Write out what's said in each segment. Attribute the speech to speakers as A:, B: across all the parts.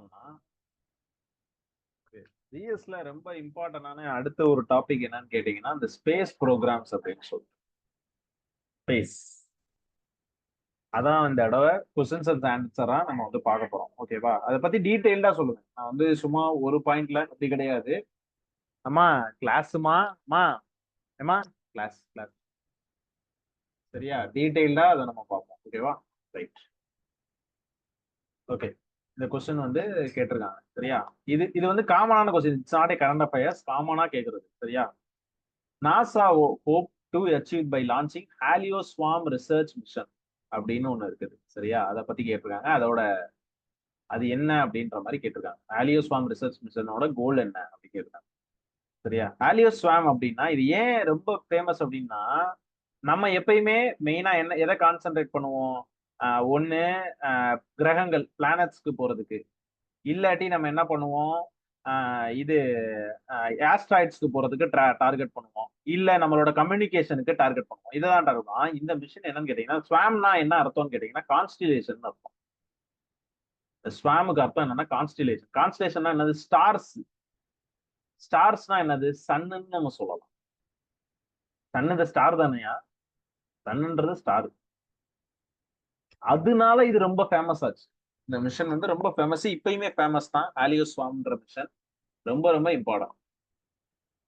A: பார்த்தோம்னா ஜிஎஸ்ல ரொம்ப இம்பார்ட்டன்டான அடுத்த ஒரு டாபிக் என்னன்னு கேட்டீங்கன்னா இந்த ஸ்பேஸ் ப்ரோக்ராம்ஸ் அப்படின்னு சொல்லிட்டு ஸ்பேஸ் அதான் இந்த தடவை கொஸ்டின்ஸ் அண்ட் ஆன்சரா நம்ம வந்து பார்க்க போறோம். ஓகேவா? அதை பத்தி டீட்டெயில்டா சொல்லுங்க. நான் வந்து சும்மா ஒரு பாயிண்ட்ல அப்படி கிடையாது. அம்மா கிளாஸுமா அம்மா ஏமா கிளாஸ் கிளாஸ் சரியா? டீட்டெயில்டா அதை நம்ம பார்ப்போம். ஓகேவா? ரைட். ஓகே. இந்த கொஸ்டின் வந்து கேட்டிருக்காங்க. சரியா? இது இது வந்து காமனான question. It's not a current affairs. காமனா கேட்கறது. சரியா? NASA hope to achieve by launching HelioSwarm research mission அப்படின்னு ஒண்ணு இருக்குது. சரியா? அதை பத்தி கேட்டிருக்காங்க. அதோட அது என்ன அப்படின்ற மாதிரி கேட்டிருக்காங்க. ஹாலியோ ஸ்வாம் ரிசர்ச் மிஷனோட கோல் என்ன அப்படின்னு கேட்டிருக்காங்க. சரியா? ஹாலியோ ஸ்வாம் அப்படின்னா இது ஏன் ரொம்ப ஃபேமஸ் அப்படின்னா, நம்ம எப்பயுமே மெயினா என்ன எதை கான்சென்ட்ரேட் பண்ணுவோம்? ஒண்ணு கிரகங்கள் பிளானட்ஸ்க்கு போறதுக்கு, இல்லாட்டி நம்ம என்ன பண்ணுவோம்? இது ஆஸ்ட்ராய்ட்ஸ்க்கு போறதுக்கு டார்கெட் பண்ணுவோம், இல்ல நம்மளோட கம்யூனிகேஷனுக்கு டார்கெட் பண்ணுவோம். இதுதான் டார்கெட். இந்த மிஷன் என்னன்னு கேட்டீங்கன்னா, ஸ்வாம்னா என்ன அர்த்தம்னு கேட்டீங்கன்னா கான்ஸ்டிலேஷன் அர்த்தம். ஸ்வாமுக்கு அர்த்தம் என்னன்னா கான்ஸ்டிலேஷன். கான்ஸ்டிலேஷன்னா என்னது? ஸ்டார்ஸ். ஸ்டார்ஸ்னா என்னது? சன்னு நம்ம சொல்லலாம். சன் இந்த ஸ்டார் தானையா? சன்ன்றது ஸ்டார். அதனால இது ரொம்ப ஃபேமஸ் ஆச்சு. இந்த மிஷன் வந்து ரொம்ப ஃபேமஸ். இப்பயுமே ஃபேமஸ் தான். ஹாலியோ ஸ்வாம்ன்ற மிஷன் ரொம்ப ரொம்ப இம்பார்ட்டன்ட்.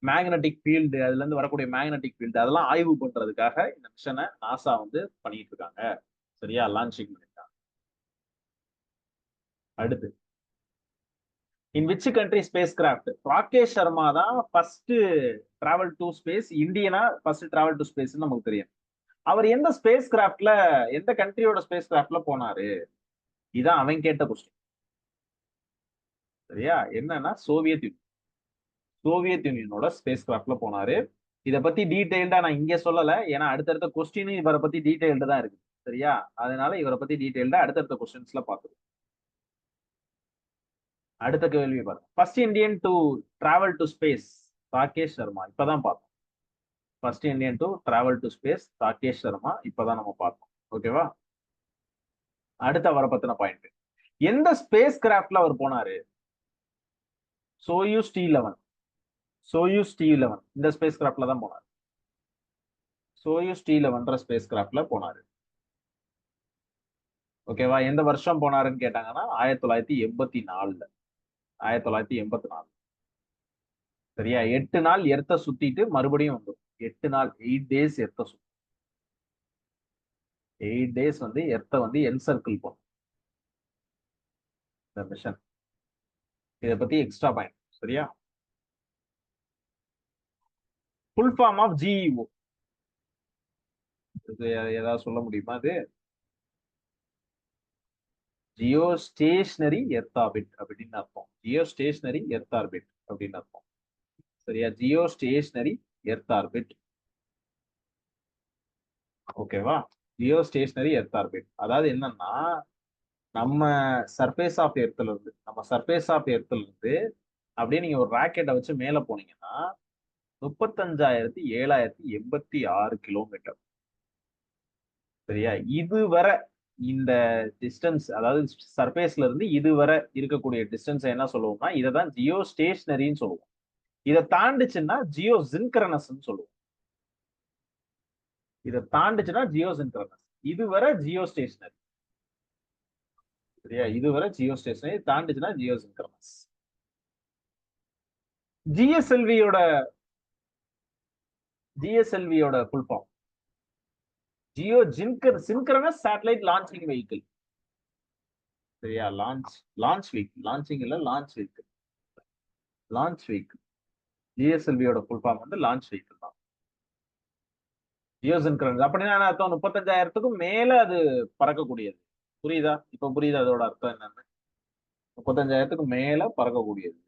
A: மேக்னெட்டிக் ஃபீல்டு, அதுல இருந்து வரக்கூடிய மேக்னெட்டிக் ஃபீல்டு அதெல்லாம் ஆய்வு பண்றதுக்காக இந்த மிஷனை நாசா வந்து பண்ணிட்டு இருக்காங்க. சரியா? லான்ச்சிங் பண்ணிருக்காங்க. அடுத்து, in which country spacecraft? Rakesh Sharma தான் ஃபர்ஸ்ட் டிராவல் டு ஸ்பேஸ். இந்தியனா ஃபர்ஸ்ட் டிராவல் டு ஸ்பேஸ் நமக்கு தெரியும். அவர் எந்த ஸ்பேஸ் கிராஃப்ட்ல, எந்த கண்ட்ரியோட ஸ்பேஸ் கிராஃப்ட்ல போனாரு? இதான் அவன் கேட்ட கொஸ்டின். சரியா? என்னன்னா சோவியத் யூனியன். சோவியத் யூனியனோட ஸ்பேஸ் கிராஃப்ட்ல போனாரு. இதை பத்தி டீடைல்டா நான் இங்க சொல்லல, ஏன்னா அடுத்தடுத்த கொஸ்டின் இவரை பத்தி டீடைல்டு தான் இருக்கு. சரியா? அதனால இவரை பத்தி டீடைல்டா அடுத்தடுத்த கொஸ்டின்ஸ்ல பாத்துருவோம். அடுத்த கேள்வி பாருங்க. First Indian to travel to space Rakesh Sharma. இப்பதான் பார்த்தோம். First Indian to travel to space Rakesh Sharma இப்பதான் நம்ம பார்த்தோம். ஓகேவா? அடுத்த வர பத்தின பாயிண்ட். எந்த ஸ்பேஸ் கிராஃப்ட்ல அவர் போனாரு? சோயூஸ் டி11. சோயூஸ் டி11 இந்த ஸ்பேஸ் கிராஃப்ட்ல தான் போனாரு. சோயூஸ் டி11 ஸ்பேஸ் கிராஃப்ட்ல போனாரு. ஓகேவா? எந்த வருஷம் போனாருன்னு கேட்டாங்கன்னா 1984. 1984. சரியா? 8 நாள் எர்த்த சுத்திட்டு மறுபடியும் வந்துடும். 8 நாள் 8 டேஸ் எர்த்த சுத்தும். 8 டேஸ் வந்து எர்த்த வந்து என் சர்க்கிள் போகும் இந்த மிஷன். இதை பத்தி எக்ஸ்ட்ரா பாயிண்ட். சரியா? Full form of GEO. இது ஏதாவது சொல்ல முடியுமா? அது ஜியோ ஸ்டேஷனரி எர்த் ஆர்பிட் அப்படின்னு அர்த்தம். ஜியோ ஸ்டேஷனரி எர்த் ஆர்பிட் அப்படின்னு அர்த்தம். சரியா? Geostationary earth orbit. ஓகேவா? ஜியோ ஸ்டேஷனரி எர்த் ஆர்பிட் அதாவது என்னன்னா, நம்ம சர்ஃபேஸ் ஆஃப் எர்த்ல இருந்து அப்படியே நீங்க ஒரு ராக்கெட்டை வச்சு மேல போனீங்கன்னா 35,786 கிலோமீட்டர். சரியா? இதுவரை இந்த டிஸ்டன்ஸ், அதாவது சர்ஃபேஸ்ல இருந்து இதுவரை இருக்கக்கூடிய டிஸ்டன்ஸ் என்ன சொல்லுவோம்னா, இதை தான் ஜியோ ஸ்டேஷனரின்னு சொல்லுவோம். இதை தாண்டிச்சுன்னா ஜியோ ஜின்கரனஸ் சொல்லுவோம். இதை தாண்டிச்சுன்னா ஜியோ ஜின்கரனஸ். இதுவரை ஜியோ ஸ்டேஷனரி. சரியா? இதுவரை ஜியோ ஸ்டேஷனரி, தாண்டிச்சுன்னா ஜியோ ஜின்கரனஸ். ஜிஎஸ்எல்வியோட ஜிஎஸ்எல்வியோட full form geosynchronous satellite launching vehicle. சரியா? Launch vehicle. லான்ச்சிங் இல்ல, லான்ச் வெஹிக்கிள். Launch vehicle. ஜிஎஸ்எல்வியோட ஃபுல் ஃபார்ம் வந்து லான்ச் வெஹிக்கிள் தான். ஜியோ சின்கரனஸ் அப்படின்னா என்ன அர்த்தம்? 35,000க்கும் மேல அது பறக்கக்கூடியது. புரியுதா? இப்ப புரியுதா அதோட அர்த்தம் என்னன்னு? 35,000க்கு மேல பறக்கக்கூடியது.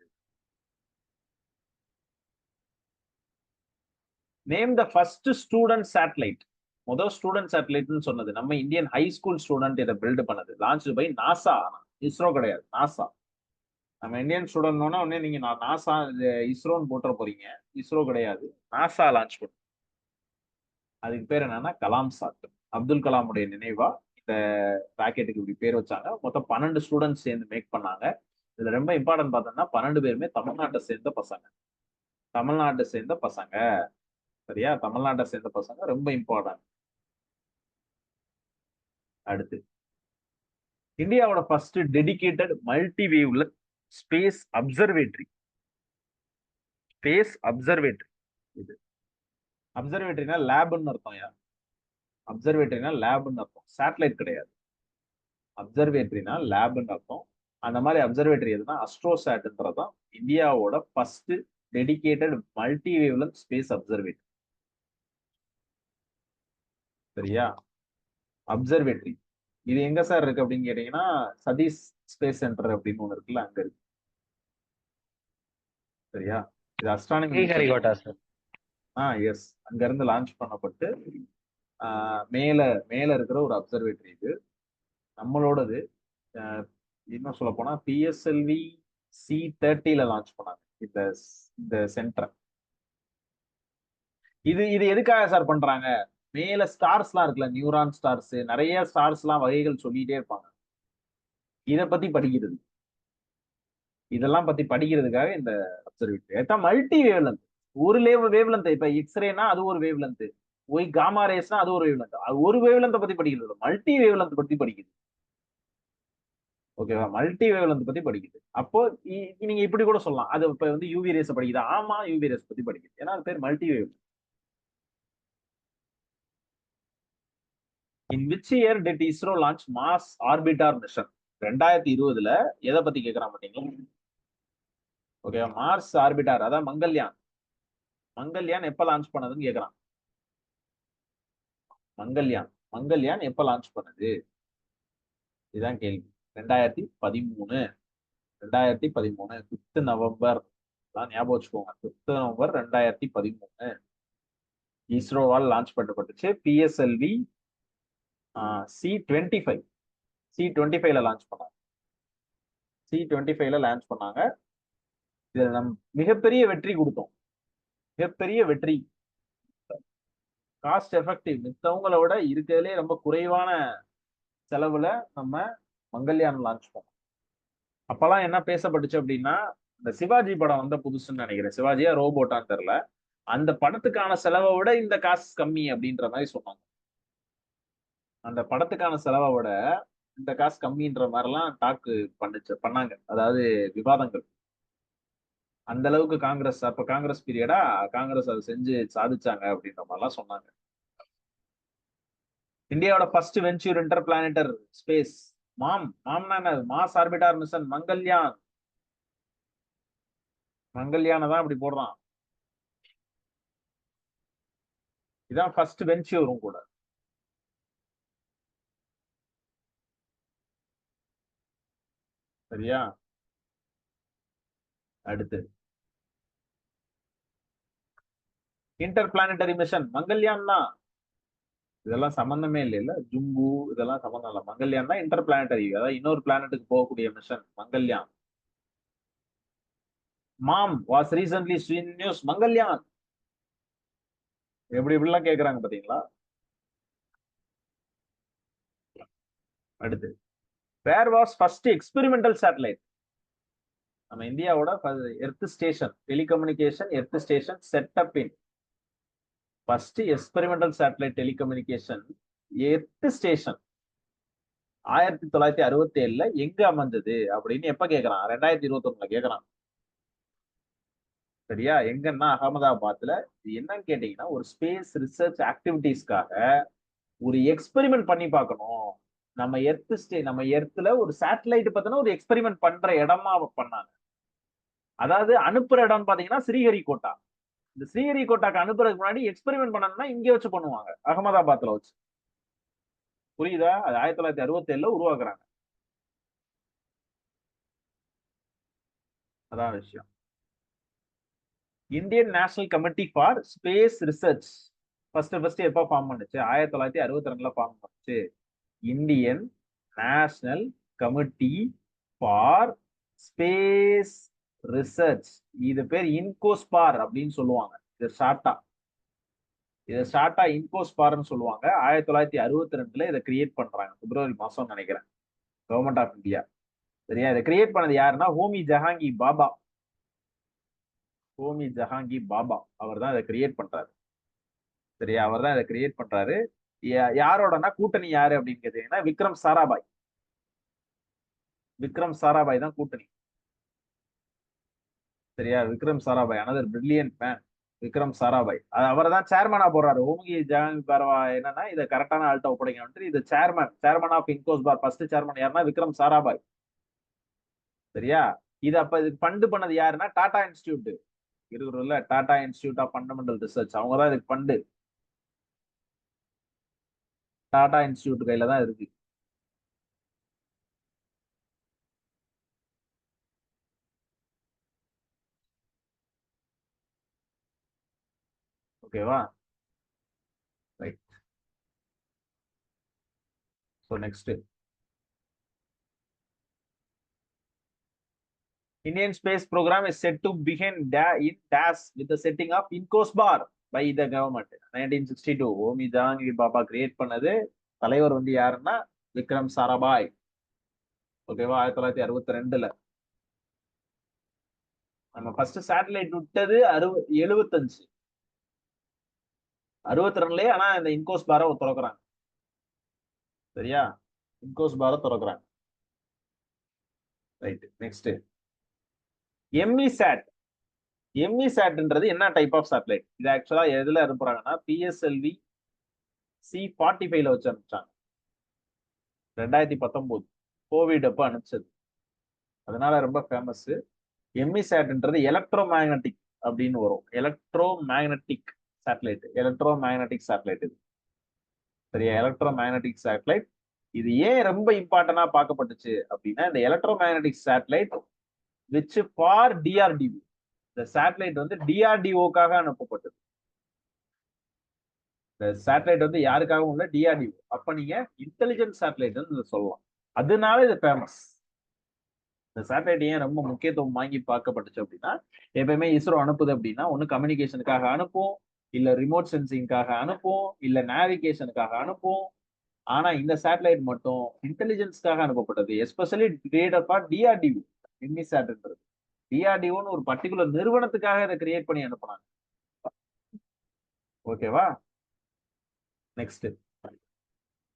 A: Name the first student satellite. முதல் ஸ்டூடெண்ட் சேட்டலைட்னு சொன்னது நம்ம இந்தியன் ஹை ஸ்கூல் ஸ்டூடெண்ட் இதை பில்ட் பண்ணது. Launch by NASA. இஸ்ரோ கிடையாது, நாசா. நம்ம இந்தியன் ஸ்டூடெண்ட்னோன்னா உடனே நீங்க நாசா இஸ்ரோன்னு போட்டுற போறீங்க. இஸ்ரோ கிடையாது, நாசா லான்ச் பண்ணும். அதுக்கு பேர் என்னன்னா கலாம் சாட். அப்துல் கலாமுடைய நினைவா இந்த ராக்கெட்டுக்கு இப்படி பேர் வச்சாங்க. மொத்தம் 12 ஸ்டூடெண்ட்ஸ் சேர்ந்து மேக் பண்ணாங்க. இதுல ரொம்ப இம்பார்ட்டன்ட் பார்த்தோம்னா 12 பேருமே தமிழ்நாட்டை சேர்ந்த பசங்க. தமிழ்நாட்டை சேர்ந்த பசங்க. சரியா? தமிழ்நாட்டை சேர்ந்த பசங்க ரொம்ப இம்பார்ட்டன்ட். அடுத்து இந்தியாவோட first dedicated multi wavelet space observatory. Space observatory. இது அப்சர்வேட்டரினா லேப்னு அர்த்தம். யா அப்சர்வேட்டரினா லேப்னு அர்த்தம், சேட்டலைட் கிடையாது. அப்சர்வேட்டரினா லேப்னு அர்த்தம். அந்த மாதிரி அப்சர்வேட்டரி எதுனா அஸ்ட்ரோசாட்ன்றதான் இந்தியாவோட first dedicated multi wavelet space observatory. சரியா? அப்சர்வேட்டரி இது எங்க சார் இருக்கு அப்படின்னு கேட்டீங்கன்னா, சதீஷ் ஸ்பேஸ் சென்டர் அப்படின்னு ஒண்ணு இருக்குல்ல, அங்க இருக்கு. சரியா? இது அஸ்ட்ரானமி.
B: ஸ்ரீஹரிகோட்டா சார்.
A: எஸ், அங்க இருந்து லான்ச் பண்ணப்பட்டு மேல மேல இருக்கிற ஒரு அப்சர்வேட்டரி இது. நம்மளோடது இன்னும் சொல்ல போனா பிஎஸ்எல்வி C30 லான்ச் பண்ணாங்க இந்த இந்த சென்டர். இது இது எதுக்காக சார் பண்றாங்க? மேல ஸ்டார்ஸ் எல்லாம் இருக்குல்ல, நியூரான் ஸ்டார்ஸ், நிறைய ஸ்டார்ஸ் எல்லாம் வகைகள் சொல்லிட்டே இருப்பாங்க. இத பத்தி படிக்கிறது, இதெல்லாம் பத்தி படிக்கிறதுக்காக இந்த அப்சர்வேட்டரி. Multi wavelength. ஒரு வேவ்லென்த். இப்ப எக்ஸ்ரேனா அது ஒரு வேவ்லென்த், ஒய் காமா ரேஸ்னா அது ஒரு வேவ்லென்த். அது ஒரு வேவ்லென்த் பத்தி படிக்கிறது, மல்டி வேவ்லென்த் பத்தி படிக்குது. ஓகேவா? மல்டி வேவ்லென்த் பத்தி படிக்குது. அப்போ நீங்க இப்படி கூட சொல்லலாம், அது இப்ப வந்து யூவி ரேஸ் படிக்குது. ஆமா, யூவி ரேஸ் பத்தி படிக்குது, ஏன்னா அது பேர் multi wave. In which year did ISRO launch Mars orbiter mission? 2020ல எதை பத்தி கேக்குறான் பாத்தீங்களா? ஓகே, மார்ஸ் ஆர்பிட்டார், அதான் மங்கல்யான். மங்கல்யான் எப்ப லான்ச் பண்ணதுன்னு கேக்குறான். மங்கல்யான் மங்கல்யான் எப்ப லான்ச் பண்ணது? இதுதான் கேள்வி. 2013. 2013 5 நவம்பர் தான், ஞாபகம் வச்சுக்கோங்க. 5 நவம்பர் 2013 இஸ்ரோவால் லான்ச் பண்ணப்பட்டுச்சு. PSLV C25. C25ல லான்ச் பண்ணாங்க. C25ல லான்ச் பண்ணாங்க. இதுல நம் மிகப்பெரிய வெற்றி கொடுத்தோம். மிகப்பெரிய வெற்றி, காஸ்ட் எஃபெக்டிவ், மித்தவங்களை விட இருக்கிறதுலே ரொம்ப குறைவான செலவுல நம்ம மங்கல்யான் லான்ச் பண்ணோம். அப்பெல்லாம் என்ன பேசப்பட்டுச்சு அப்படின்னா, இந்த சிவாஜி படம் வந்த புதுசுன்னு நினைக்கிறேன், சிவாஜியா ரோபோட்டான்னு தெரியல, அந்த படத்துக்கான செலவை விட இந்த காசு கம்மி அப்படின்ற மாதிரி சொன்னாங்க. அந்த படத்துக்கான செலவை விட இந்த காசு கம்மின்ற மாதிரிலாம் டாக்கு பண்ணாங்க, அதாவது விவாதங்கள். அந்த அளவுக்கு காங்கிரஸ், அப்ப காங்கிரஸ் பீரியடா, காங்கிரஸ் அதை செஞ்சு சாதிச்சாங்க அப்படின்ற மாதிரிலாம் சொன்னாங்க. இந்தியாவோட first venture interplanetary space மாம்னா மாஸ் ஆர்பிட்டார் மிஷன் மங்கல்யான். மங்கல்யானை தான் அப்படி போடுறான். இதான் ஃபர்ஸ்ட் வென்ச்சூரும் கூட. சரியா? அடுத்து இன்டர் பிளானட்டரி மிஷன் மங்கல்யான் தான். இதெல்லாம் சம்பந்தமே இல்ல, ஜும்பு இதெல்லாம் சம்பந்தம் இல்ல. மங்கல்யான் தான் இன்டர் பிளானட்டரி, அதாவது இன்னொரு பிளானட்டுக்கு போகக்கூடிய mission Mangalyaan. MOM was recently seen news Mangalyaan. எப்படி இப்படிலாம் கேக்குறாங்க பாத்தீங்களா? அடுத்து where was first experimental satellite? நம்ம இந்தியாவோட earth station, telecommunication earth station setup in. First experimental satellite telecommunication earth station 1967ல எங்க அமைஞ்சது அப்படின்னு எப்ப கேக்குறான்? 2021ல கேக்குறான். சரியா? எங்கன்னா அகமதாபாத்ல. இது என்னன்னு கேட்டீங்கன்னா, ஒரு ஸ்பேஸ் ரிசர்ச் ஆக்டிவிட்டிஸ்க்காக ஒரு எக்ஸ்பெரிமெண்ட் பண்ணி பார்க்கணும். நம்ம எர்த்ல ஒரு சேட்டலைட் பார்த்தோன்னா ஒரு எக்ஸ்பெரிமெண்ட் பண்ற இடமா பண்ணாங்க. அதாவது அனுப்புற இடம் பாத்தீங்கன்னா ஸ்ரீஹரிகோட்டா. இந்த ஸ்ரீஹரிகோட்டாக்கு அனுப்புறதுக்கு முன்னாடி எக்ஸ்பெரிமெண்ட் பண்ணணும்னா இங்க வச்சு பண்ணுவாங்க, அகமதாபாத்ல வச்சு. புரியுதா? அது 1967ல உருவாக்குறாங்க. அதான் விஷயம். Indian national committee for space research first எப்ப ஃபார்ம் பண்ணுச்சு? 1962ல ஃபார்ம் பண்ணுச்சு. Indian national committee for space research. இது பேர் இன்கோஸ்பார் அப்படின்னு சொல்லுவாங்க. இதை ஷார்ட்டா இன்கோஸ்பார்னு சொல்லுவாங்க. 1962ல இதை கிரியேட் பண்றாங்க, பிப்ரவரி மாசம் நினைக்கிறேன், கவர்மெண்ட் ஆஃப் இந்தியா. சரியா? இதை கிரியேட் பண்ணது யாருன்னா ஹோமி ஜஹாங்கி பாபா. ஹோமி ஜஹாங்கி பாபா அவர் தான் இதை கிரியேட் பண்றாரு. சரியா? அவர் தான் இதை கிரியேட் பண்றாரு. யாரோடனா கூட்டணி யாரு அப்படின்னு கேட்டீங்கன்னா விக்ரம் சாராபாய். விக்ரம் சாராபாய் தான் கூட்டணி. சரியா? Vikram Sarabhai another brilliant man. Vikram Sarabhai அவரை தான் சேர்மனா போடுறாரு. ஹோமி ஜஹாங்கி பாபா என்னன்னா இதை கரெக்டான ஆள்கிட்ட ஒப்படைக்கணும். இது chairman of INCOSPAR first chairman யாருன்னா விக்ரம் சாராபாய். சரியா? இது அப்ப இதுக்கு ஃபண்டு பண்ணது யாருன்னா டாடா இன்ஸ்டிடியூட் இருக்குல்ல, Tata institute of fundamental research. அவங்க தான் இதுக்கு ஃபண்டு. டாடா இன்ஸ்டிடியூட் கையில தான் இருக்கு. ஓகேவா? Right. So next, Indian space program is set to begin in DAS with the setting of INCOSBAR by the government. 1962 Homi Jehangir Bhabha create பண்ணது. தலைவர் வந்து யாருன்னா விக்ரம் சாராபாய். ஓகேவா? 1962ல நம்ம ஃபர்ஸ்ட் சேட்டலைட் விட்டது 75 62லயே. ஆனா இந்த இன்கோஸ் பார திறக்கிறாங்க. சரியா? இன்கோஸ் பார திறக்கிறாங்க. ரைட். நெக்ஸ்ட், எம்இசாட். எம்இசாட்ன்றது என்ன டைப் ஆஃப் சேட்டலைட்? இது ஆக்சுவலா எதுல அனுப்புறாங்கன்னா பிஎஸ்எல்வி C-45ல வச்சு அனுப்பிச்சாங்க. 2019 கோவிட் அப்ப அனுப்பிச்சது. அதனால ரொம்ப ஃபேமஸ். எம்இசாட்ன்றது எலக்ட்ரோ மேக்னட்டிக் அப்படின்னு வரும். Electro magnetic satellite. Electro magnetic satellite இது. சரியா? Electro magnetic satellite. இது ஏன் ரொம்ப இம்பார்ட்டன்டா பார்க்கப்பட்டுச்சு அப்படின்னா இந்த electro magnetic satellite which for DRDO. இந்த சேட்டலைட் வந்து டிஆர்டிஓக்காக அனுப்பப்பட்டது. இந்த சேட்டலைட் வந்து யாருக்காகவும் இல்ல, டிஆர்டிஓ. அப்ப நீங்க இன்டெலிஜென்ட் சேட்டலைட் சொல்லலாம். அதனால இது ஃபேமஸ். இந்த சேட்டலைட் ஏன் ரொம்ப முக்கியத்துவம் வாங்கி பார்க்கப்பட்டுச்சு அப்படின்னா எப்பயுமே இஸ்ரோ அனுப்புது அப்படின்னா ஒண்ணு கம்யூனிகேஷனுக்காக அனுப்பும், இல்ல ரிமோட் சென்சிங்காக அனுப்பும், இல்ல நேவிகேஷனுக்காக அனுப்பும். ஆனா இந்த சேட்டலைட் மட்டும் இன்டெலிஜென்ஸ்க்காக அனுப்பப்பட்டது. Especially created for DRDO. எம்இசாட்ன்றது டிஆர்டிஓன்னு ஒரு பர்டிகுலர் நிறுவனத்துக்காக இதை கிரியேட் பண்ணி அனுப்புனாங்க. ஓகேவா? நெக்ஸ்ட்,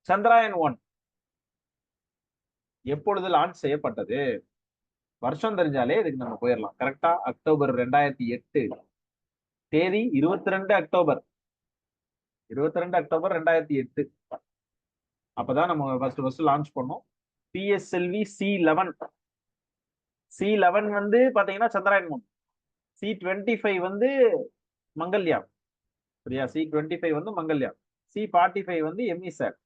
A: சந்திராயன் 1 எப்பொழுது லான்ச் செய்யப்பட்டது? வருஷம் தெரிஞ்சாலே இதுக்கு நம்ம போயிடலாம். கரெக்டா அக்டோபர் 2008. தேதி 22 அக்டோபர். 22 அக்டோபர் 2008. அப்பதான் நம்ம ஃபர்ஸ்ட் லான்ச் பண்ணோம். PSLV C-11. C-11 வந்து பாத்தீங்கன்னா சந்திராயன் 1. C-25 வந்து மங்கள்யான். சரியா? C-25 வந்து மங்கள்யான். C-45 வந்து எம்இசாட்.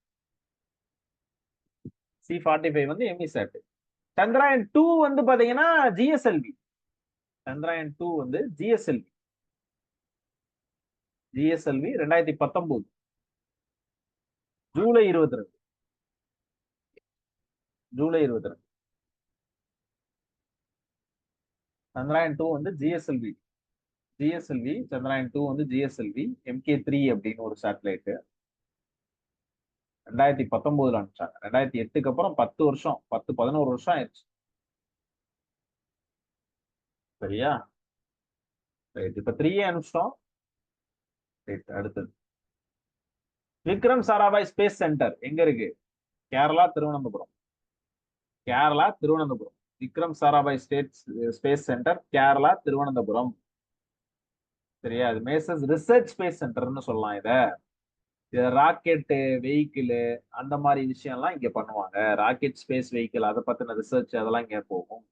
A: C-45 வந்து எம்இசாட். சந்திராயன் 2 வந்து பாத்தீங்கன்னா ஜிஎஸ்எல்வி. சந்திராயன் 2 வந்து ஜிஎஸ்எல்வி. ஜிஎஸ்எல்வி 2019 ஜூலை 22. ஜூலை 22 சந்திராயன் 2 வந்து ஜிஎஸ்எல்வி. ஜிஎஸ்எல்வி சந்திராயன் 2 வந்து ஜிஎஸ்எல்வி MK3 அப்படின்னு ஒரு சேட்டலைட் 2019 அனுப்பிச்சாங்க. 2008க்கு அப்புறம் 10 வருஷம் 10-11 வருஷம் ஆயிடுச்சு. சரியா? ரைட். இப்ப 3 அனுப்பிச்சிட்டோம். ரைட். அடுத்தது விக்ரம் சாராபாய் ஸ்பேஸ் சென்டர் எங்க இருக்கு? கேரளா திருவனந்தபுரம். கேரளா திருவனந்தபுரம். Vikram Sarabhai space centre Kerala Thiruvananthapuram. சரியா? இது மேசஸ் ரிசர்ச் ஸ்பேஸ் சென்டர்னு சொல்லலாம். இத ராக்கெட் வெஹிக்கிள் அந்த மாதிரி விஷயம் எல்லாம் இங்க பண்ணுவாங்க. ராக்கெட் ஸ்பேஸ் வெஹிக்கிள் அதை பத்தின ரிசர்ச் அதெல்லாம் இங்க போகும்.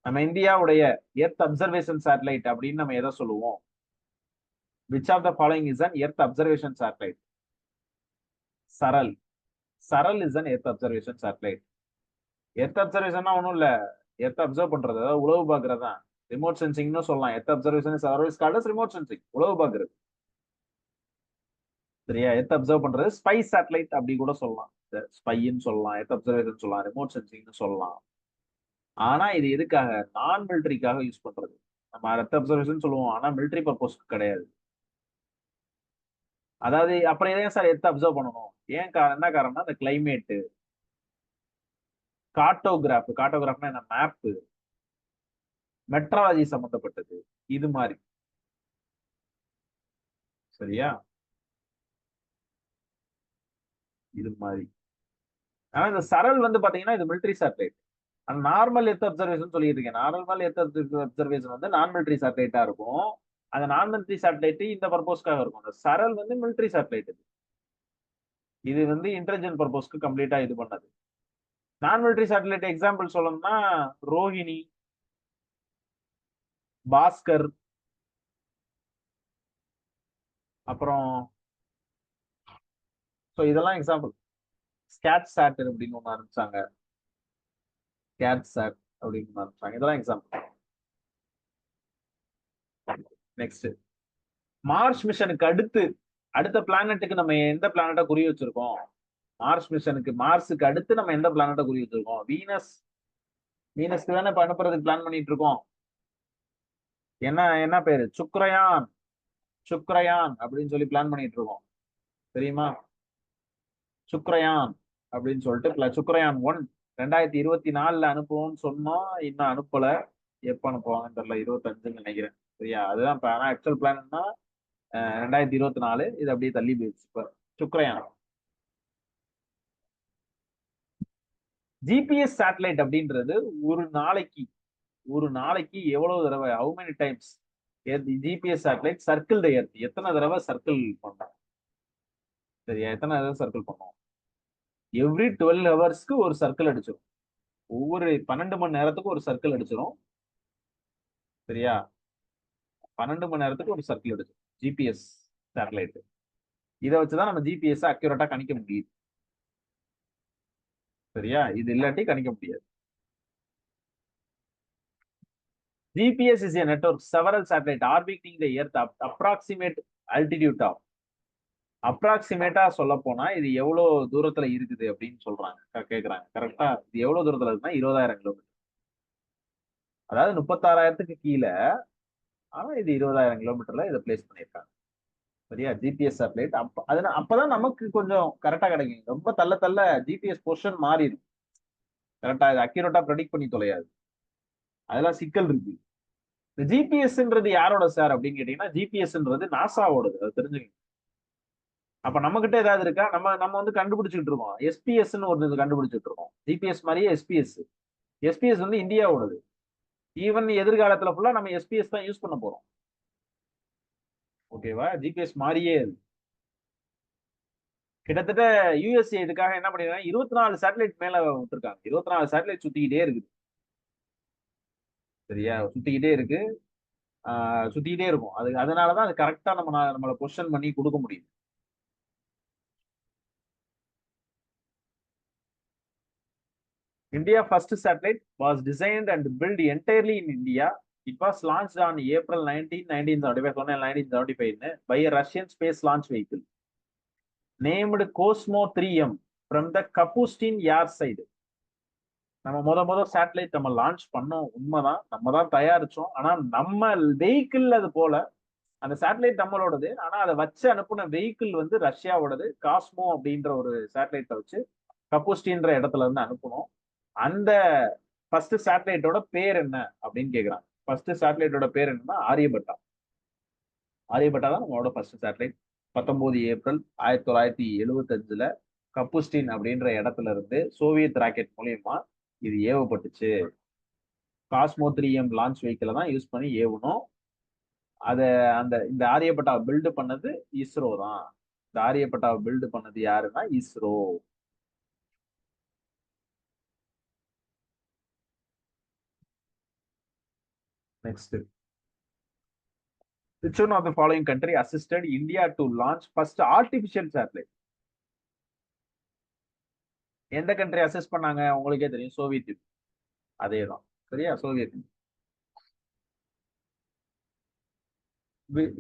A: நம்ம இந்தியாவுடைய எர்த் அப்சர்வேஷன் சேட்டலைட் அப்படின்னு நம்ம எதை சொல்லுவோம்? Which of the following is an earth observation satellite? SARAL. SARAL is an earth observation satellite. Earth அப்சர்வேஷன்னா ஒன்றும் இல்ல, எர்த் அப்சர்வ் பண்றது, அதாவது உளவு பார்க்கறது தான். ரிமோட் சென்சிங்னு சொல்லலாம். Earth observation is always called as remote sensing. உளவு பார்க்கறது. சரியா? எர்த் அப்சர்வ் பண்றது ஸ்பை சேட்டலைட் அப்படி கூட சொல்லலாம். ஸ்பைன்னு சொல்லலாம், எர்த் அப்சர்வேஷன் சொல்லலாம், ரிமோட் சென்சிங்னு சொல்லலாம். ஆனா இது எதுக்காக? நான் மிலிட்டரிக்காக யூஸ் பண்றது. நம்ம எர்த் அப்சர்வேஷன் சொல்லுவோம், ஆனா மிலிட்டரி பர்பஸ்க்கு கிடையாது. அதாவது அப்புறம் ஏன் சார் எர்த் அப்சர்வ் பண்ணணும்? ஏன் என்ன காரணம்னா அந்த கிளைமேட், கார்டோகிராஃப்னா என்ன, மேப்பு, மெட்ராலஜி சம்பந்தப்பட்டது, இது மாதிரி. சரியா, இது மாதிரி. ஆனா இந்த சரல் வந்து பாத்தீங்கன்னா இது military satellite. Normal earth observation சொல்லிட்டு இருக்கேன். நார்மல் எர்த் அப்சர்வேஷன் வந்து நான் மிலிட்டரி சேட்டலைட்டா இருக்கும். அந்த நான் மிலிட்டரி சேட்டலைட் இந்த பர்பஸ்க்காக இருக்கும். அந்த சரல் வந்து மிலிட்டரி சேட்டலைட். இது வந்து இன்டெலிஜென்ட் பர்பஸ்க்கு கம்ப்ளீட்டா இது பண்ணது. நான் மிலிட்டரி சேட்டலைட் எக்ஸாம்பிள் சொல்லணும்னா ரோஹிணி, பாஸ்கர், அப்புறம் இதெல்லாம் எக்ஸாம்பிள். ஸ்கேட் சாட் அப்படின்னு ஒண்ணு ஆரம்பிச்சாங்க. கேட் சாட் அப்படின்னு ஒண்ணு ஆரம்பிச்சாங்க. இதெல்லாம் எக்ஸாம்பிள். நெக்ஸ்ட், மார்ஸ் மிஷனுக்கு அடுத்த பிளானட்டுக்கு நம்ம எந்த பிளானட்டை குறி வச்சிருக்கோம்? மார்ஸுக்கு அடுத்து நம்ம எந்த பிளானட்டை குறி வச்சிருக்கோம்? வீனஸ்க்கு தானே இப்ப அனுப்புறதுக்கு பிளான் பண்ணிட்டு இருக்கோம். என்ன பேரு? சுக்ரயான் அப்படின்னு சொல்லி பிளான் பண்ணிட்டு இருக்கோம். தெரியுமா? சுக்ரயான் அப்படின்னு சொல்லிட்டு சுக்ரயான் 1 2024 அனுப்புவோம்னு சொன்னோம். இன்னும் அனுப்பல. எப்ப அனுப்புவாங்கன்னு தெரியல. 25 நினைக்கிறேன். சரியா, அதுதான் ஆனா ஆக்சுவல் பிளான்னா 2024. இது அப்படியே தள்ளி போயிடுச்சு. இப்ப சுக்ரயான். ஜிபிஎஸ் சேட்டலைட் அப்படின்றது ஒரு நாளைக்கு எவ்வளவு தடவை, how many times GPS satellite circle the earth, எத்தனை தடவை சர்க்கிள் பண்ணோம்? சரியா, எத்தனை தடவை சர்க்கிள் பண்ணோம்? எவ்ரி 12 ஹவர்ஸ்க்கு ஒரு சர்க்கிள் அடிச்சிடும். ஒவ்வொரு 12 மணி நேரத்துக்கு ஒரு சர்க்கிள் அடிச்சிடும். சரியா, 12 மணி நேரத்துக்கு ஒரு சர்க்கிள் அடிச்சிடும் ஜிபிஎஸ் சேட்டலைட். இதை வச்சுதான் நம்ம ஜிபிஎஸ் அக்யூரேட்டா கணிக்க முடியுது. சரியா, இது இல்லாட்டி கணிக்க முடியாது. GPS is a network several satellite orbiting the earth approximate altitude of. அப்ராக்சிமேட்டா சொல்ல போனா இது எவ்வளவு தூரத்துல இருக்குது அப்படின்னு சொல்றாங்க, கேக்குறாங்க. கரெக்டா, இது எவ்வளவு தூரத்துல இருக்குன்னா 20,000 கிலோமீட்டர். அதாவது 36,000க்கு கீழே. ஆனா இது 20,000 கிலோமீட்டர்ல இதை பிளேஸ் பண்ணியிருக்காங்க. சரியா, ஜிபிஎஸ் சேட்டலைட். அப்பதான் நமக்கு கொஞ்சம் கரெக்டா கிடைக்கும். ரொம்ப தள்ள ஜிபிஎஸ் பொசிஷன் மாறிடும். கரெக்டா, இது அக்யூரேட்டா ப்ரெடிக்ட் பண்ணி தொலையாது. அதெல்லாம் சிக்கல் இருக்கு. இந்த ஜிபிஎஸ்ன்றது யாரோட சார் அப்படின்னு கேட்டீங்கன்னா, ஜிபிஎஸ்ன்றது நாசாவோடது. அது தெரிஞ்சுக்கணும். அப்ப நம்ம கிட்ட ஏதாவது இருக்கா? நம்ம வந்து கண்டுபிடிச்சிட்டு இருக்கோம். எஸ்பிஎஸ்ன்னு ஒரு கண்டுபிடிச்சிட்டு இருக்கோம். ஜிபிஎஸ் மாதிரியே எஸ்பிஎஸ் வந்து இந்தியாவோடது. ஈவன் எதிர்காலத்துல ஃபுல்லா நம்ம எஸ்பிஎஸ் தான் யூஸ் பண்ண போறோம். ஓகேவா, ஜிபிஎஸ் மாதிரியே கிட்டத்தட்ட யூஎஸ்ஏ இதுக்காக என்ன பண்ணிருக்காங்க, 24 சேட்டலைட் மேல விட்டுருக்காங்க. 24 சேட்டலைட் சுத்திக்கிட்டே இருக்குது. சரியா, சுத்திக்கிட்டே இருக்கு. சுத்திக்கிட்டே இருக்கும். அதனாலதான் அது கரெக்டா நம்மளை பொசிஷன் பண்ணி கொடுக்க முடியும். India first satellite was designed and built entirely in India. It was launched on April 19, 1975 by a Russian space launch vehicle named Cosmo 3M from the Kapustin Yar side. நம்ம சேட்டலைட் நம்ம launch பண்ணோம், உண்மைதான். நம்ம தான் தயாரிச்சோம். ஆனா நம்ம vehicle அது போல. அந்த சேட்டலைட் நம்மளோடது. ஆனா அதை வச்சு அனுப்புன வெஹிக்கிள் வந்து ரஷ்யாவோடது. காஸ்மோ அப்படின்ற ஒரு சேட்டலைட்டை வச்சு கபுஸ்டின்ற இடத்துல இருந்து அனுப்பணும். அந்த ஃபர்ஸ்ட் சேட்டலைட்டோட பேர் என்ன அப்படின்னு கேக்குறாங்க. ஃபர்ஸ்ட் சேட்டலைட்டோட பேர் என்னன்னா ஆரியபட்டா. ஆரியபட்டா தான் நம்மளோட ஃபர்ஸ்ட் சேட்டலைட். 19 ஏப்ரல் 1975 கப்புஸ்டின் அப்படின்ற இடத்துல இருந்து சோவியத் ராக்கெட் மூலியமா இது ஏவப்பட்டுச்சு. காஸ்மோ 3M லான்ச் வெஹிக்கிளை தான் யூஸ் பண்ணி ஏவணும். அத இந்த ஆரியபட்டாவை பில்டு பண்ணது இஸ்ரோ தான். இந்த ஆரியபட்டாவை பில்டு பண்ணது யாருன்னா ISRO. Next, which one of the following country assisted India to launch first artificial satellite? எந்த கண்ட்ரி அசிஸ்ட் பண்ணாங்க? உங்களுக்கே தெரியும், சோவியத் யூனியன். அதேதான். சரியா, சோவியத் யூனியன்.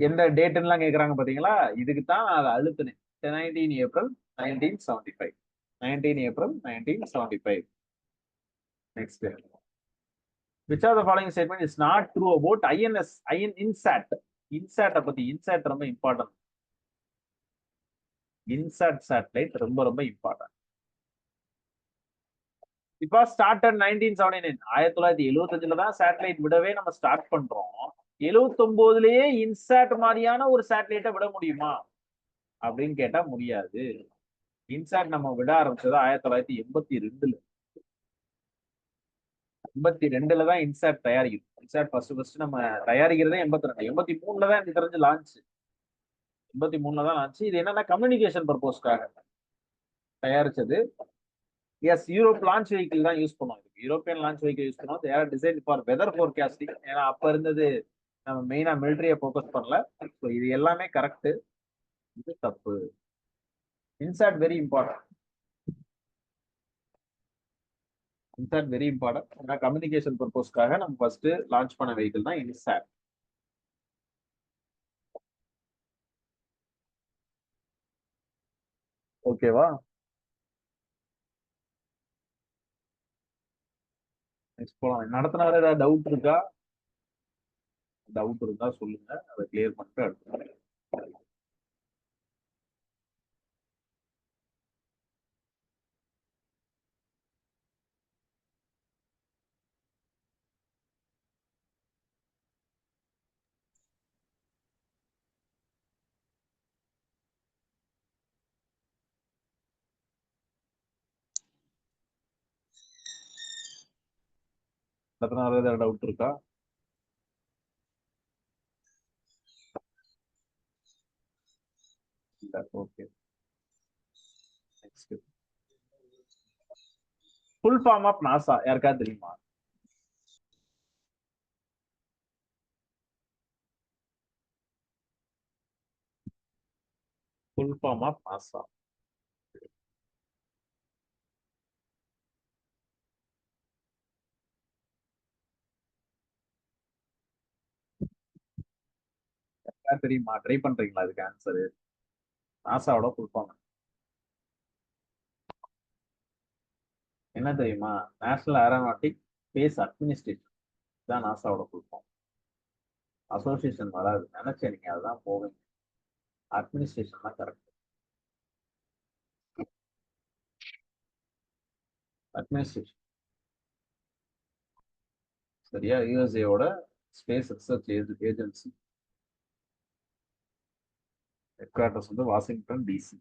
A: எந்த டேட்லாம் கேக்குறாங்க பாத்தீங்களா? இதுக்கு தான் அதை அழுத்தினேன். 19 April 1975. 19 April 1975. Next, which of the following statement is not true about INSAT? இன்சாட்டை பத்தி. இன்சாட் ரொம்ப இம்பார்ட்டன்ட். இன்சாட் சேட்டலைட் ரொம்ப ரொம்ப இம்பார்ட்டன்ட். இப்ப ஸ்டார்டட் 1979 1975 தான் சேட்டலைட் விடவே நம்ம ஸ்டார்ட் பண்றோம். 79லயே இன்சாட் மாதிரியான ஒரு சேட்டலைட்டை விட முடியுமா அப்படின்னு கேட்டா முடியாது. இன்சாட் நம்ம விட ஆரம்பிச்சது 1982ல. 82ல தான் இன்சாட் தயாரிக்குது. இன்சாட் ஃபர்ஸ்ட் நம்ம தயாரிக்கிறதே 82 83ல தான் எனக்கு தெரிஞ்சு லான்ச். 83ல தான் லான்ச். இது என்னன்னா கம்யூனிகேஷன் பர்பஸ்க்காக தயாரிச்சது. எஸ், யூரோப் லான்ச் வெஹிக்கிள் தான் யூஸ் பண்ணுவோம். யூரோப்பியன் லான்ச் வெஹிக்கிள் யூஸ் பண்ணுவோம். They are design for weather forecasting. ஏன்னா அப்ப இருந்தது நம்ம மெயினா மிலிட்டரியை ஃபோக்கஸ் பண்ணல. ஸோ இது எல்லாமே கரெக்ட், இது தப்பு. INSAT very important. INSAT very important. ஏன்னா கம்யூனிகேஷன் பர்பஸ்க்காக நம்ம ஃபர்ஸ்ட் லான்ச் பண்ண வெஹிக்கிள் தான் இன்சாட். ஓகேவா? நெக்ஸ்ட் போலாம். நடத்தினாரு ஏதாவது டவுட் இருக்கா? டவுட் இருந்தா சொல்லுங்க, அதை கிளியர் பண்ணிட்டு அடுத்து. நடத்தினாரு ஏதாவது டவுட் இருக்கா? இல்ல, okay. Next, full form of NASA யாருக்காவது தெரியுமா? Full form of NASA. யாருக்காவது தெரியுமா? ட்ரை பண்றீங்களா அதுக்கு ஆன்சரு? நாசாவோட ஃபுல் ஃபார்ம் என்ன தெரியுமா? நேஷனல் ஏரோநாட்டிக் ஸ்பேஸ் அட்மினிஸ்ட்ரேஷன் தான் நாசாவோட ஃபுல் ஃபார்ம். அசோசியேஷன் வராது, நினைச்சேன் நீங்க அதுதான் போவீங்க. அட்மினிஸ்ட்ரேஷன் தான் கரெக்ட். அட்மினிஸ்ட்ரேஷன் சரியா? யூஎஸ்ஏவோட space research agency. Headquarters வந்து Washington DC.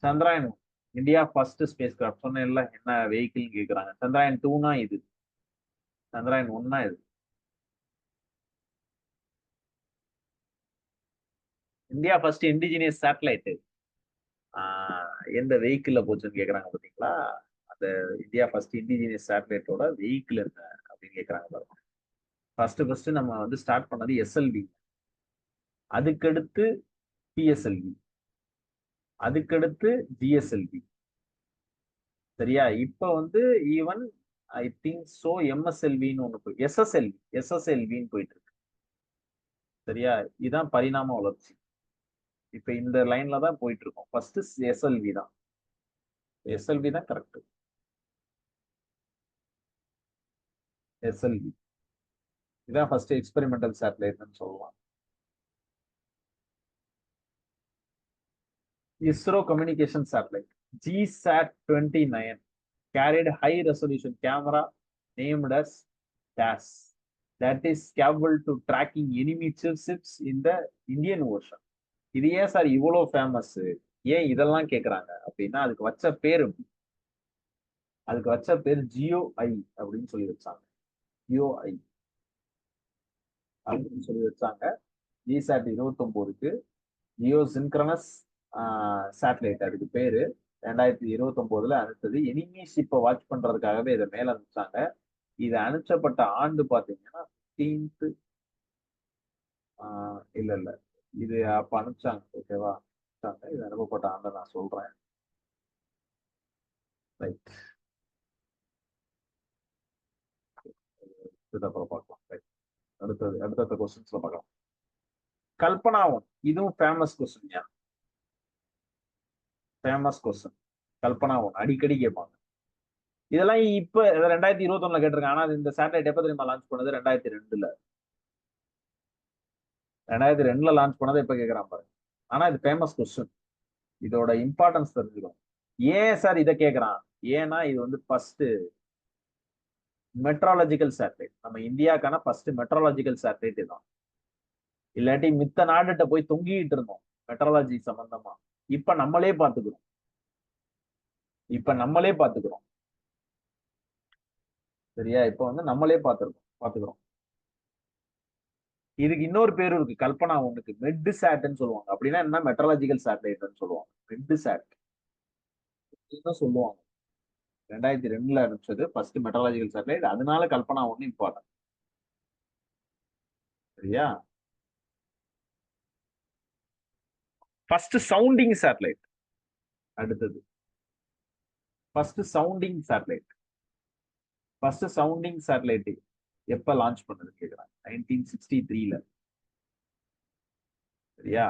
A: Chandrayaan, India first spacecraft சொன்னேன்ல, என்ன வெஹிக்கிள் கேக்குறாங்க. சந்திராயன் 2னா இது, சந்திராயன் 1னா இது. இந்தியா ஃபர்ஸ்ட் இண்டிஜினியஸ் சேட்டலைட் எந்த வெஹிக்கிள்ல போச்சுன்னு கேக்குறாங்க பாத்தீங்களா? அந்த இந்தியா ஃபர்ஸ்ட் இண்டிஜினியஸ் சேட்டலைட்டோட வெஹிக்கிள் என்ன அப்படின்னு கேக்குறாங்க பாருங்க. ஃபர்ஸ்ட் நம்ம வந்து ஸ்டார்ட் பண்ணது எஸ்எல்வி, அதுக்கடுத்து பிஎஸ்எல்வி, அதுக்கடுத்து ஜிஎஸ்எல்வி. சரியா? இப்ப வந்து ஈவன் ஐ திங்க் சோ எம்எஸ்எல்வின்னு ஒண்ணு போய் எஸ்எஸ்எல்வின்னு போயிட்டு இருக்கு. சரியா? இதுதான் பரிணாம வளர்ச்சி. இப்ப இந்த லைன்ல தான் போயிட்டு இருக்கோம். ஃபர்ஸ்ட் எஸ்எல்வி தான். எஸ்எல்வி தான் கரெக்ட். எஸ்எல்வி இதான் ஃபர்ஸ்ட் எக்ஸ்பெரிமெண்டல் சேட்டலைட்னு சொல்லலாம். ISRO communication satellite GSAT-29 carried high resolution camera named as DAS that is capable to tracking enemy ships in the Indian Ocean. இது ஏன் சார் இவ்வளோ ஃபேமஸ்? ஏன் இதெல்லாம் கேட்குறாங்க அப்படின்னா அதுக்கு வச்ச பேர், அதுக்கு வச்ச பேர் ஜியோ ஐ அப்படின்னு சொல்லி வச்சாங்க. ஜியோ ஐ அப்படின்னு சொல்லி வச்சாங்க. ஜிசாட் 29க்கு ஜியோ சின்க்ரனஸ் சேட்டலைட் அதுக்கு பேரு. 2029ல அனுப்பிச்சது. எனிமி ஷிப்பை வாட்ச் பண்றதுக்காகவே இதை மேல அனுப்பிச்சாங்க. இது அனுப்பிச்சப்பட்ட ஆண்டு பாத்தீங்கன்னா 15th, இல்ல இல்ல, இது அப்ப அனுப்பிச்சாங்க. ஓகேவா? இது அனுப்பப்பட்ட ஆண்டை நான் சொல்றேன். ரைட், அப்புறம் பார்க்கலாம். ரைட், அடுத்தடுத்த கொஸ்டின்ஸ்ல பார்க்கலாம். கல்பனா ஒன், இதுவும் famous question. Famous question. Kalpana one அடிக்கடி கேட்பாங்க. இதெல்லாம் இப்ப 2021ல கேட்டிருக்காங்க. ஆனா இந்த சேட்டலைட் எப்ப தெரியுமா லான்ச் பண்ணது? 2002ல. 2002ல லான்ச் பண்ணதை இப்ப கேட்கறான் பாருங்க. ஆனா இது ஃபேமஸ் கொஸ்டின். இதோட இம்பார்ட்டன்ஸ் தெரிஞ்சுக்கணும். ஏன் சார் இதை கேட்கறான்? ஏன்னா இது வந்து ஃபர்ஸ்ட் மெட்ராலஜிக்கல் சேட்டலைட். நம்ம இந்தியாக்கான ஃபர்ஸ்ட் மெட்ராலஜிக்கல் சேட்டலைட் இதுதான். இல்லாட்டி மித்த நாடுகிட்ட போய் தொங்கிட்டு இருந்தோம் மெட்ராலஜி சம்பந்தமா. இப்ப நம்மளே பாத்துக்கிறோம். சரியா? இப்ப வந்து நம்மளே பாத்துக்கிறோம். இதுக்கு இன்னொரு பேரு இருக்கு, கல்பனா ஒண்ணுக்கு, மெட் சேட்னு சொல்லுவாங்க. அப்படின்னா என்ன? மெட்ராலஜிக்கல் சேட்டலைட்னு சொல்லுவாங்க. மெட் சேட் சொல்லுவாங்க. 2002ல அனுப்பிச்சது ஃபர்ஸ்ட் மெட்ராலஜிக்கல் சேட்டலைட். அதனால கல்பனா ஒண்ணு இம்பார்ட்டன்ட். சரியா? First sounding satellite. அடுத்தது first sounding satellite. First sounding satellite எப்ப லான்ச் பண்ணது கேக்குறாங்க? 1963ல. சரியா?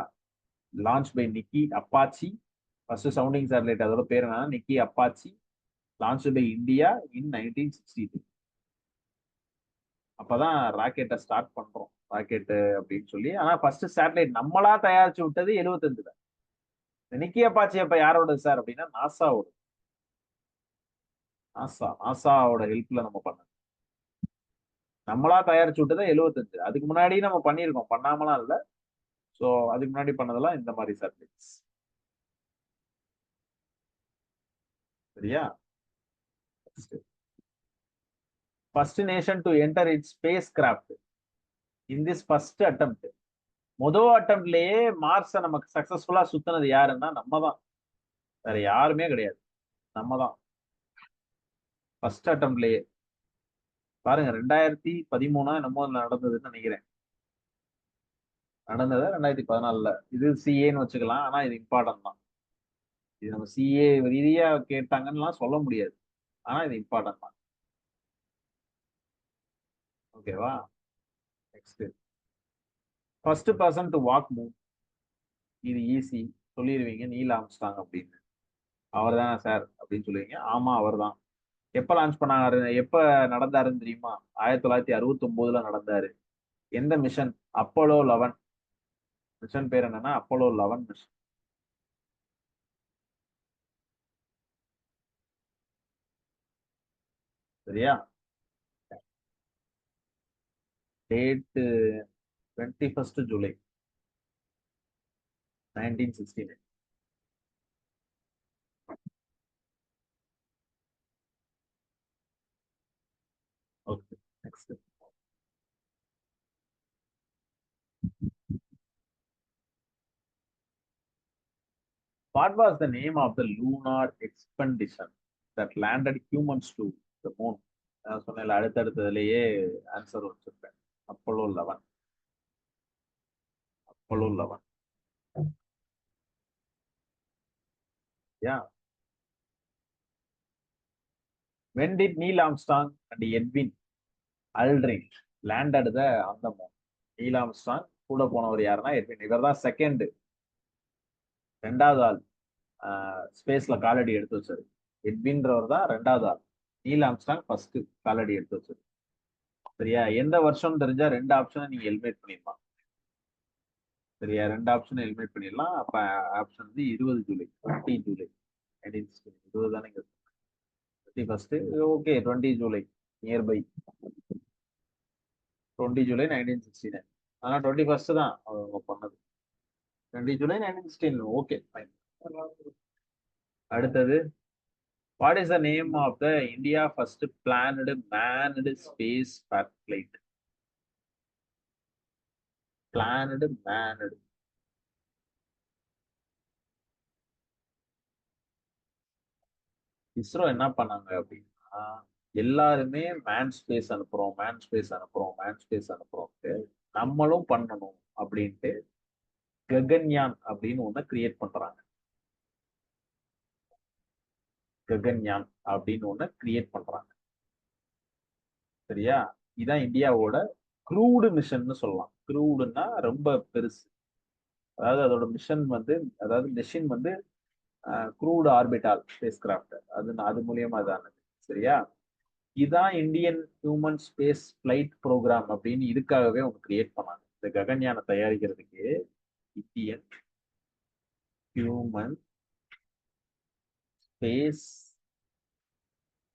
A: Launch by Nike Apache. First sounding satellite, அதோட பேர் என்னன்னா Nike Apache. Launch by India in 1963. அப்பதான் ராக்கெட்டை ஸ்டார்ட் பண்றோம். ராக்கெட் அப்படின்னு சொல்லி. ஆனா ஃபர்ஸ்ட் சேட்டலைட் நம்மளா தயாரிச்சு விட்டது 75ல. நிக்கி அப்பாச்சி அப்ப யாரோட சார் அப்படின்னா நாசாவோட. நாசாவோட ஹெல்ப்ல நம்ம பண்ணது. நம்மளா தயாரிச்சு விட்டது 75. அதுக்கு முன்னாடி நம்ம பண்ணியிருக்கோம், பண்ணாமலாம் இல்ல. சோ அதுக்கு முன்னாடி பண்ணதெல்லாம் இந்த மாதிரி சேட்டலைட்ஸ். சரியா? First nation to enter it's space craft in this first attempt. முதல் அட்டெம்ப்ட்லயே மார்ஸை நமக்கு சக்சஸ்ஃபுல்லா சுத்தினது யாருன்னா நம்ம தான். வேற யாருமே கிடையாது, நம்ம தான். ஃபர்ஸ்ட் அட்டெம்ப்ட்லயே பாருங்க, 2013 என்னமோ நடந்ததுன்னு நினைக்கிறேன். நடந்தது 2014ல. இது சிஏன்னு வச்சுக்கலாம், ஆனா இது இம்பார்ட்டன்ட் தான். இது நம்ம சிஏ ரீதியா கேட்டாங்கன்னு சொல்ல முடியாது, ஆனா இது இம்பார்ட்டன்ட் தான். ஓகேவா? Next, first person to walk Moon. இது ஈஸி, சொல்லிடுவீங்க, நீல் ஆம்ஸ்ட்ராங் அப்படின்னு. அவர் தானே சார் அப்படின்னு சொல்லுவீங்க. ஆமா, அவர் தான். எப்ப லான்ச் பண்ணாரு, எப்ப நடந்தாருன்னு தெரியுமா? 1969ல நடந்தாரு. எந்த மிஷன்? அப்போலோ 11. மிஷன் பேர் என்னன்னா அப்போலோ 11 மிஷன். சரியா? Date 21 July 1969. Okay, next. What was the name of the lunar expedition that landed humans to the moon? நான் சொன்னேன், அடுத்தடுத்ததுலயே ஆன்சர் வச்சிருப்பேன். Apollo 11. Apollo 11. Yeah. When did Neil Armstrong and Edwin Aldrin landed the on the moon? Neil Armstrong கூட போனவர் யாருன்னா Edwin. இவர் தான் second, ரெண்டாவது ஆள் ஸ்பேஸ்ல காலடி எடுத்து வச்சாரு. எட்வின்றவர் தான் ரெண்டாவது ஆள். நீல் ஆம்ஸ்ட்ராங் ஃபர்ஸ்ட் காலடி எடுத்து வச்சாரு. சரியா? எந்த வருஷம் தெரிஞ்சா ரெண்டு ஆப்ஷனை நீங்க எலிமினேட் பண்ணிடலாம். சரியா? ரெண்டு ஆப்ஷனை எலிமினேட் பண்ணிடலாம். அப்ப ஆப்ஷன் வந்து 20 ஜூலை, 20 ஜூலை 1960. 20 தானே 31. Okay, 20 July, 20 ஜூலை 1969. ஆனா 21 தான் அவங்க பண்ணது. 20 ஜூலை 1916. Okay, fine. அடுத்தது, what is the name of the India first planned manned space flight? Planned manned. ISRO என்ன பண்ணாங்க அப்படின்னா, எல்லாருமே மேன் ஸ்பேஸ் அனுப்புறோம், மேன் ஸ்பேஸ் அனுப்புறோம், மேன் ஸ்பேஸ் அனுப்புறோம்ட்டு நம்மளும் பண்ணணும் அப்படின்ட்டு ககன்யான் அப்படின்னு ஒண்ணு கிரியேட் பண்றாங்க. ககன்யான் அப்படின்னு ஒண்ணு கிரியேட் பண்றாங்க. சரியா? இதான் இந்தியாவோட க்ரூடு மிஷன் சொல்லலாம். க்ரூடுன்னா ரொம்ப பெருசு. அதாவது அதோட மிஷன் வந்து, அதாவது மிஷின் வந்து க்ரூட் ஆர்பிட்டால் ஸ்பேஸ் கிராஃப்ட். அது மூலியமா இதானது. சரியா? இதான் Indian human space flight programme அப்படின்னு இதுக்காகவே ஒன்று கிரியேட் பண்ணாங்க. இந்த ககன்யானை தயாரிக்கிறதுக்கு Indian human space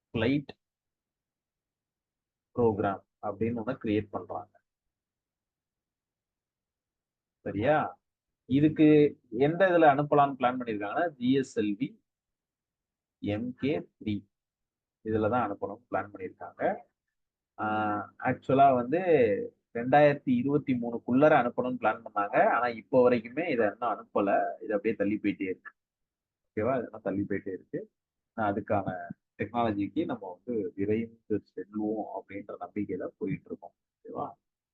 A: flight programme அப்படின்னு ஒண்ணு கிரியேட் பண்றாங்க. சரியா? இதுக்கு எந்த இதுல அனுப்பலாம்னு பிளான் பண்ணிருக்காங்கன்னா GSLV MK3 இதுலதான் அனுப்பணும் பிளான் பண்ணியிருக்காங்க. ஆக்சுவலா வந்து 2023க்குள்ளர அனுப்பணும்னு பிளான் பண்ணாங்க. ஆனா இப்போ வரைக்குமே இதை இன்னும் அனுப்பல. இது அப்படியே தள்ளி போயிட்டே இருக்கு. ஓகேவா? இதெல்லாம் தள்ளி போயிட்டே இருக்கு. அதுக்கான டெக்னாலஜிக்கு நம்ம வந்து விரைந்து செல்வோம் அப்படின்ற நம்பிக்கையில போயிட்டு இருக்கோம். ஓகேவா?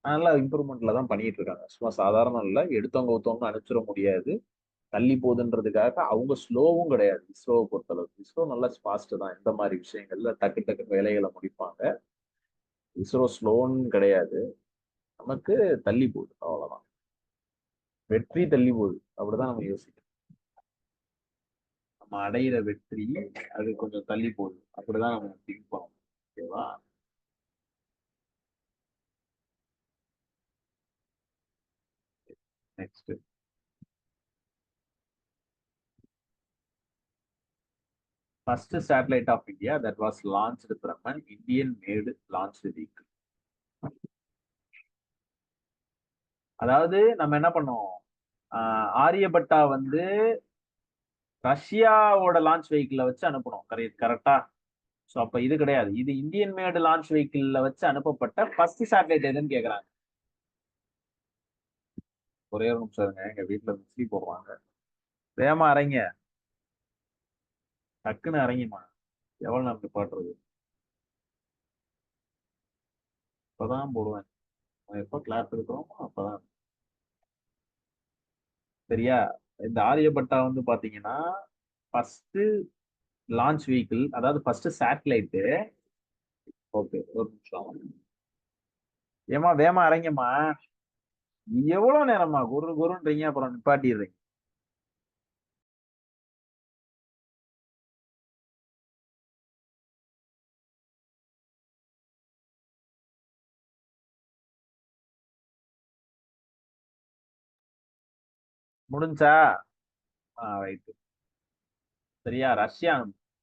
A: நல்ல இம்ப்ரூவ்மெண்ட்ல தான் பண்ணிட்டு இருக்காங்க. சும்மா சாதாரண இல்லை, எடுத்தவங்க ஒருத்தவங்க அனுப்பிச்சிட முடியாது. தள்ளி போகுதுன்றதுக்காக அவங்க ஸ்லோவும் கிடையாது. இஸ்ரோவை பொறுத்தளவுக்கு இஸ்ரோ நல்லா ஃபாஸ்ட் தான். இந்த மாதிரி விஷயங்கள்ல டக்கு டக்கு வேலைகளை முடிப்பாங்க. இஸ்ரோ ஸ்லோன்னு கிடையாது. நமக்கு தள்ளி போகுது, அவ்வளவுதான். வெற்றி தள்ளி போகுது, அப்படிதான் நம்ம யோசிக்கணும். நம்ம அடையிற வெற்றி அது கொஞ்சம் தள்ளி போகுது, அப்படிதான் நம்ம திங்க் பண்ணணும். ஓகேவா? Next, first satellite of India that was launched from an Indian made launch vehicle. அதாவது நம்ம என்ன பண்ணோம், ஆரியபட்டா வந்து ரஷ்யாவோட லான்ச் வெஹிக்கிள வச்சு அனுப்பணும். கரெக்டா? சோ அப்ப இது கிடையாது. இது இந்தியன் மேடு லான்ச் வெஹிக்கிள்ல வச்சு அனுப்பப்பட்ட ஃபர்ஸ்ட் சேட்டலைட் எதுன்னு கேக்குறாங்க. ஒரே ஒரு நிமிஷம் இருங்க, எங்க வீட்டுல மிக்ஸி போடுவாங்க. வேகமா அரைங்க, டக்குன்னு அரைங்கம்மா. எவ்வளவு நேரம் பாட்டுறது? இப்பதான் போடுவேன். எப்ப கிளாஸ் இருக்கிறோமோ அப்பதான். சரியா? இந்த ஆரியபட்டா வந்து பாத்தீங்கன்னா ஃபர்ஸ்ட் லான்ச் வெஹிக்கிள், அதாவது ஃபர்ஸ்ட் சேட்டலைட்டு. ஓகே, ஒரு நிமிஷம். ஏமா வேமா அரைங்கம்மா. எவ்வளவு நேரமா குரு குருன்றீங்க, அப்புறம் நிப்பாட்டிடுறீங்க. முடிஞ்சா? ரைட்டு. சரியா? ரஷ்யா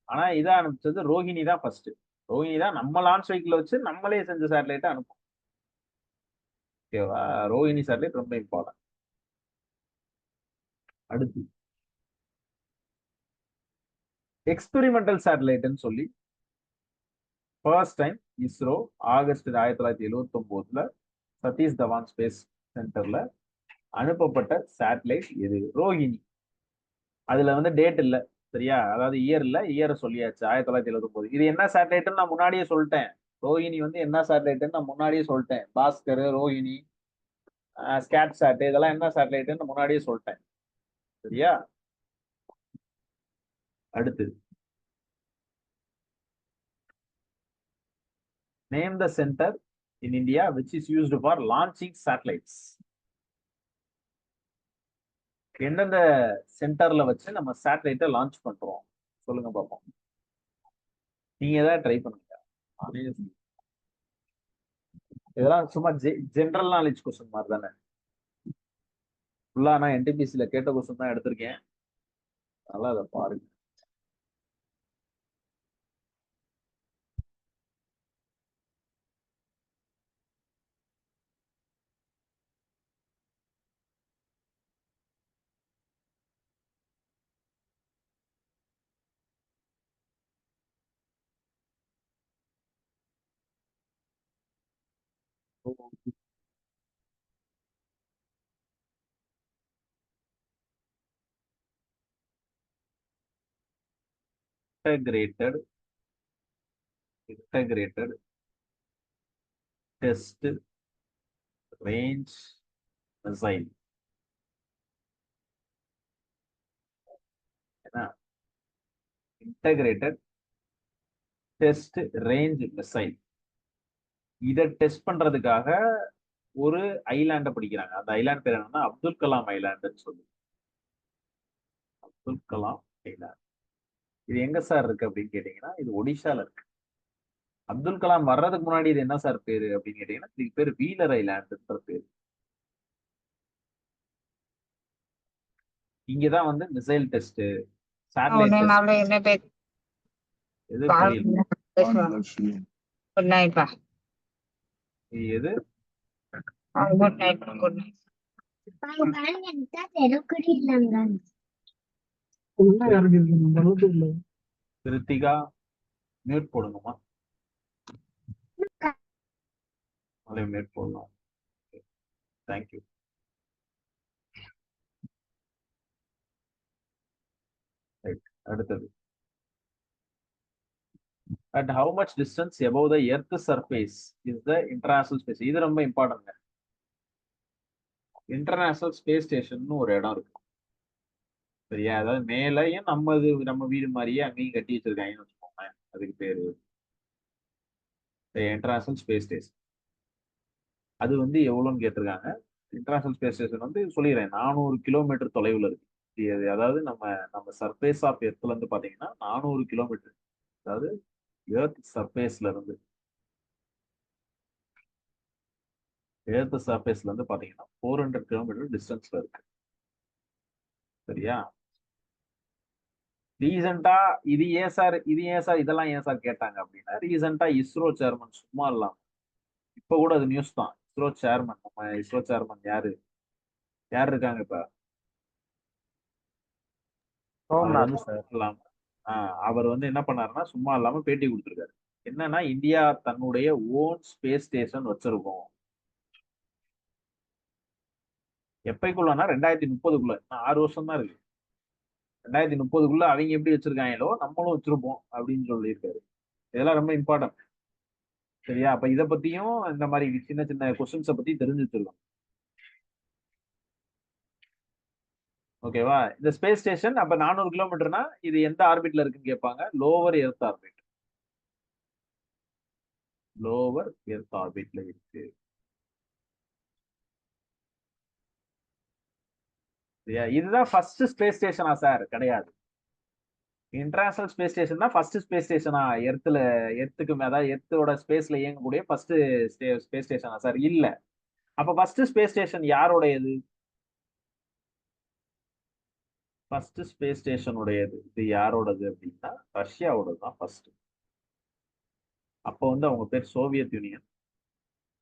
A: ஆனா இதை அனுப்பிச்சது ரோஹிணி தான் ஃபர்ஸ்ட். ரோஹிணி தான் நம்ம லான்ச் வெஹிக்கிள் வச்சு நம்மளே செஞ்ச சேட்டலைட்டை அனுப்பும். ஓகேவா? ரோஹிணி சேட்டலைட் ரொம்ப இம்பார்ட்டன்ட். அடுத்து எக்ஸ்பெரிமெண்டல் சேட்டலைட்னு சொல்லி first time ISRO August 1979 Satish Dhawan space சென்டர்ல அனுப்பப்பட்ட சேட்டலைட் எது? ரோஹிணி. அதுல வந்து டேட் இல்ல. சரியா? அதாவது இயர் இல்ல, இயரை சொல்லியாச்சு, 1979. இது என்ன சேட்டலைட்னு நான் முன்னாடியே சொல்லிட்டேன். ரோஹிணி வந்து என்ன சேட்டலைட்னு நான் முன்னாடியே சொல்லிட்டேன். பாஸ்கர், ரோஹிணி, ஸ்கேட் சேட், இதெல்லாம் என்ன சேட்டலைட்னு முன்னாடியே சொல்லிட்டேன். சரியா? அடுத்து, name the centre in India which is used for launching satellites. எந்தெந்த சென்டர்ல வச்சு நம்ம சேட்டலைட்டை லான்ச் பண்றோம் சொல்லுங்க பார்ப்போம். நீங்க ஏதாவது ட்ரை பண்ணுங்க. இதெல்லாம் சும்மா ஜென்ரல் நாலேஜ் கொஸ்டின் மாதிரி தானே. ஃபுல்லா நான் என்டிபிசில கேட்ட கொஸ்டின் தான் எடுத்திருக்கேன். நல்லா அதை பாருங்க. integrated integrated test range missile. என்ன? integrated test range missile. இதை டெஸ்ட் பண்றதுக்காக ஒரு ஐலாண்ட பிடிக்கிறாங்க. அந்த ஐலாண்ட் பேர் என்னன்னா அப்துல் கலாம் ஐலாண்டுன்னு சொல்லி. அப்துல் கலாம் ஐலாண்ட். இது எங்க சார் இருக்கு அப்படின்னு கேட்டீங்கன்னா இது ஒடிஷால இருக்கு. அப்துல் கலாம் வர்றதுக்கு முன்னாடி இது என்ன சார் பேரு அப்படின்னு கேட்டீங்கன்னா இதுக்கு பேர் வீலர் ஐலாண்டுன்ற பேரு. இங்கதான் வந்து மிசைல் டெஸ்ட், சேட்டலைட் டெஸ்ட். எது புரியல?
B: குட் நைட் பா.
A: எது?
B: Good night good night.
A: Krithika mute போடுங்கம்மா. அதே மியூட் போடலாம். தேங்க்யூ. ரைட், அடுத்தது. At how much distance above the earth surface is the international space? இது ரொம்ப இம்பார்ட்டன்ட். இன்டர்நேஷனல் ஸ்பேஸ் ஸ்டேஷன் ஒரு இடம் இருக்கு, சரியா? அதாவது மேலையும் நம்ம வீடு மாதிரியே அங்கேயும் கட்டி வச்சிருக்காங்கன்னு வச்சுக்கோங்க. அதுக்கு பேரு இன்டர்நேஷனல் ஸ்பேஸ் ஸ்டேஷன். அது வந்து எவ்வளோன்னு கேட்டிருக்காங்க. இன்டர்நேஷனல் ஸ்பேஸ் ஸ்டேஷன் வந்து சொல்லிடுறேன், 400 கிலோமீட்டர் தொலைவில் இருக்கு. அதாவது நம்ம நம்ம சர்ஃபேஸ் ஆஃப் எர்த்ல இருந்து பாத்தீங்கன்னா 400 கிலோமீட்டர், அதாவது எர்த் சர்ஃபேஸ்ல இருந்து பாத்தீங்கன்னா 400 கிலோமீட்டர் டிஸ்டன்ஸ்ல இருக்கு, சரியா? ரீசெண்டா இது ஏன் சார் இதெல்லாம் ஏன் சார் கேட்டாங்க அப்படின்னா, ரீசெண்டா இஸ்ரோ சேர்மன் சும்மா இல்லாம, இப்ப கூட அது நியூஸ் தான். இஸ்ரோ சேர்மன் யாரு இருக்காங்க இப்ப? அவர் வந்து என்ன பண்ணாருன்னா, சும்மா இல்லாம பேட்டி கொடுத்திருக்காரு. என்னன்னா, இந்தியா தன்னுடைய ஓன் ஸ்பேஸ் ஸ்டேஷன் வச்சிருக்கோம். எப்பைக்குள்ளனா 2030க்குள்ள, 6 வருஷம் தான் இருக்கு. 2030க்குள்ள அவங்க எப்படி வச்சிருக்காங்களோ நம்மளும் வச்சிருப்போம் அப்படின்னு சொல்லியிருக்காரு. இதெல்லாம் ரொம்ப இம்பார்ட்டன்ட், சரியா? அப்ப இதை பத்தியும் இந்த மாதிரி சின்ன சின்ன கொஸ்டின்ஸை பத்தி தெரிஞ்சு வச்சிருக்கோம், ஓகேவா? இந்த ஸ்பேஸ் ஸ்டேஷன் அப்ப 400 கிலோமீட்டர்னா இது எந்த ஆர்பிட்ல இருக்குன்னு கேட்பாங்க. Lower earth orbit. இருக்கு, சரியா? இதுதான் ஃபர்ஸ்ட் ஸ்பேஸ் ஸ்டேஷனா சார்? கிடையாது. இன்டர்நேஷனல் ஸ்பேஸ் ஸ்டேஷன் தான் ஃபர்ஸ்ட் ஸ்பேஸ் ஸ்டேஷனா எர்த்துக்கு, அதாவது எர்த்தோட ஸ்பேஸ்ல இயங்கக்கூடிய ஃபர்ஸ்ட் ஸ்பேஸ் ஸ்டேஷனா சார்? இல்ல. அப்ப ஃபர்ஸ்ட் ஸ்பேஸ் ஸ்டேஷன் யாரோடையது? ஃபர்ஸ்ட் ஸ்பேஸ் ஸ்டேஷன் உடையது இது யாரோடது அப்படின்னா ரஷ்யாவோடது தான் ஃபர்ஸ்ட். அப்போ வந்து அவங்க பேர் சோவியத் யூனியன்.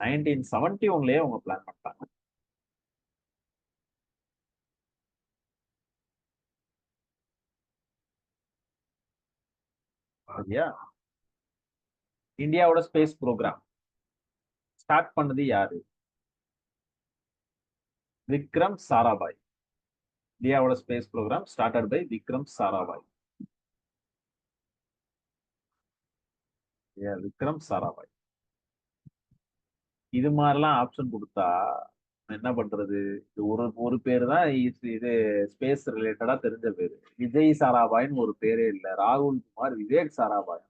A: 1971லயே அவங்க பிளான் பண்ணிட்டாங்க. சரியா? இந்தியாவோட ஸ்பேஸ் ப்ரோக்ராம் ஸ்டார்ட் பண்ணது யாரு? விக்ரம் சாராபாய். இந்தியாவோட space programme started by Vikram Sarabhai. Vikram Sarabhai. இது மாதிரிலாம் ஆப்ஷன் கொடுத்தா என்ன பண்றது? இது ஒரு பேரு தான் இது ஸ்பேஸ் ரிலேட்டடா தெரிஞ்ச பேரு. விஜய் சாராபாய்னு ஒரு பேரே இல்ல. ராகுல் குமார் விவேக் சாராபாய்.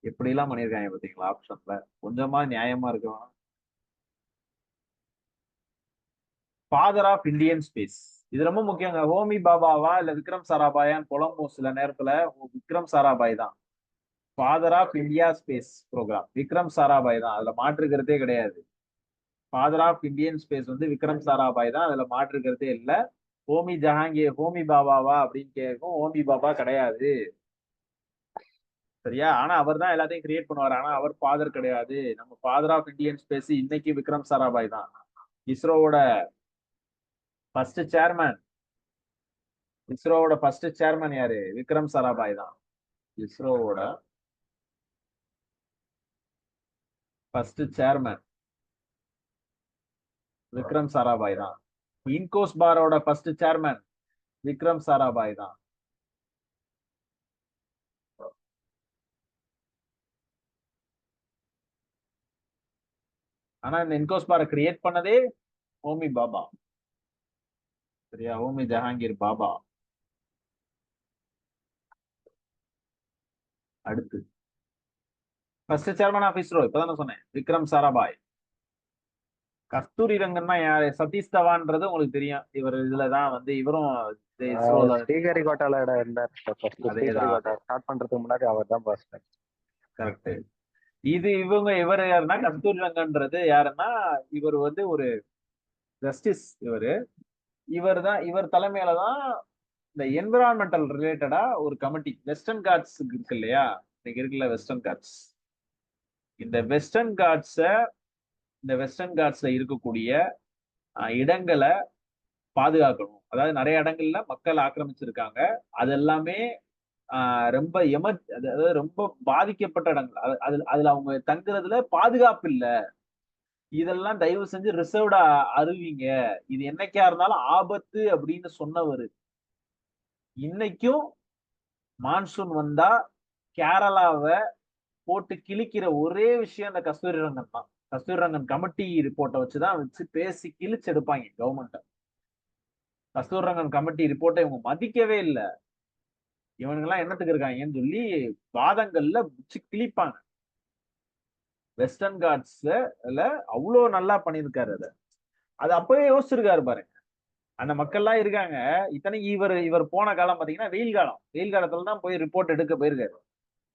A: எப்படி எல்லாம் பண்ணிருக்காங்க பாத்தீங்களா ஆப்ஷன்ல? கொஞ்சமா நியாயமா இருக்கு. ஃபாதர் ஆஃப் இந்தியன் ஸ்பேஸ், இது ரொம்ப முக்கியங்க. ஹோமி பாபாவா இல்ல விக்ரம் சாராபாயான்னு புலம்பும் சில நேரத்துல. விக்ரம் சாராபாய் தான் father of India space programme. Vikram Sarabhai தான், அதுல மாற்றுக்கிறதே கிடையாது. ஃபாதர் ஆஃப் இந்தியன் ஸ்பேஸ் வந்து விக்ரம் சாராபாய் தான், அதுல மாற்றுக்கிறதே இல்ல. ஹோமி பாபாவா அப்படின்னு கேட்கும். ஹோமி பாபா கிடையாது, சரியா? ஆனா அவர் தான் எல்லாத்தையும் கிரியேட் பண்ணுவார். ஆனா அவர் ஃபாதர் கிடையாது. நம்ம ஃபாதர் ஆஃப் இந்தியன் ஸ்பேஸ் இன்னைக்கு விக்ரம் சாராபாய் தான். இஸ்ரோவோட ஃபர்ஸ்ட் சேர்மன். யாரு? விக்ரம் சாராபாய் தான். இஸ்ரோவோட ஃபர்ஸ்ட் சேர்மன் விக்ரம் சாராபாய் தான். இன்கோஸ் பாரோட ஃபர்ஸ்ட் சேர்மன் விக்ரம் சாராபாய் தான். ஆனா இந்த இன்கோஸ் பாரை கிரியேட் பண்ணதே ஹோமி பாபா, சரியா? ஹோமி ஜஹாங்கீர் பாபா. அடுத்து ஃபர்ஸ்ட் சேர்மன் ஆஃப் இஸ்ரோ இப்பதானே சொன்னேன், விக்ரம் சாராபாய். கஸ்தூரி ரங்கன்னா யாரு? சதீஷ் தவான்றது உங்களுக்கு தெரியும். இவர் இதுலதான் வந்து இவரும்
C: ஸ்ரீஹரிகோட்டால இருந்தார். ஸ்டார்ட் பண்றதுக்கு முன்னாடி அவர் தான் ஃபர்ஸ்ட்.
A: கரெக்ட். இவர் யாருன்னா, கஸ்தூரி ரங்கன்றது யாருன்னா, இவர் வந்து ஒரு ஜஸ்டிஸ். இவர் தலைமையில தான் இந்த என்விரான்மெண்டல் ரிலேட்டடா ஒரு கமிட்டி, வெஸ்டர்ன் காட்ஸ் இருக்கு இல்லையா, இன்னைக்கு இருக்குல்ல வெஸ்டர்ன் காட்ஸ், இந்த வெஸ்டர்ன் காட்ஸ்ல இருக்கக்கூடிய இடங்களை பாதுகாக்கணும். அதாவது நிறைய இடங்கள்ல மக்கள் ஆக்கிரமிச்சிருக்காங்க. அது எல்லாமே ரொம்ப அதாவது ரொம்ப பாதிக்கப்பட்ட இடங்கள். அதுல அவங்க தங்குறதுல பாதுகாப்பு இல்ல. இதெல்லாம் தயவு செஞ்சு ரிசர்வ்டா அறிவிங்க. இது என்னைக்கா இருந்தாலும் ஆபத்து அப்படின்னு சொன்னவரு இன்னைக்கும் மான்சூன் வந்தா கேரளாவை போட்டு கிழிக்கிற ஒரே விஷயம் அந்த கஸ்தூரி ரங்கன் தான். கஸ்தூரி ரங்கன் கமிட்டி ரிப்போர்ட்டை வச்சு பேசி கிழிச்சு எடுப்பாங்க கவர்மெண்ட். கஸ்தூரி ரங்கன் கமிட்டி ரிப்போர்ட்டை இவங்க மதிக்கவே இல்லை. இவனுங்க எல்லாம் என்னத்துக்கு இருக்காங்கன்னு சொல்லி வாதங்கள்ல வச்சு கிழிப்பாங்க. வெஸ்டர்ன் காட்ஸ்ல அவ்வளவு நல்லா பண்ணியிருக்காரு. அது அப்பவே யோசிச்சிருக்காரு பாருங்க. அந்த மக்கள்லாம் இருக்காங்க. இத்தனைக்கு இவர் போன காலம் பாத்தீங்கன்னா வெயில் காலத்துல தான் போய் ரிப்போர்ட் எடுக்க போயிருக்காரு.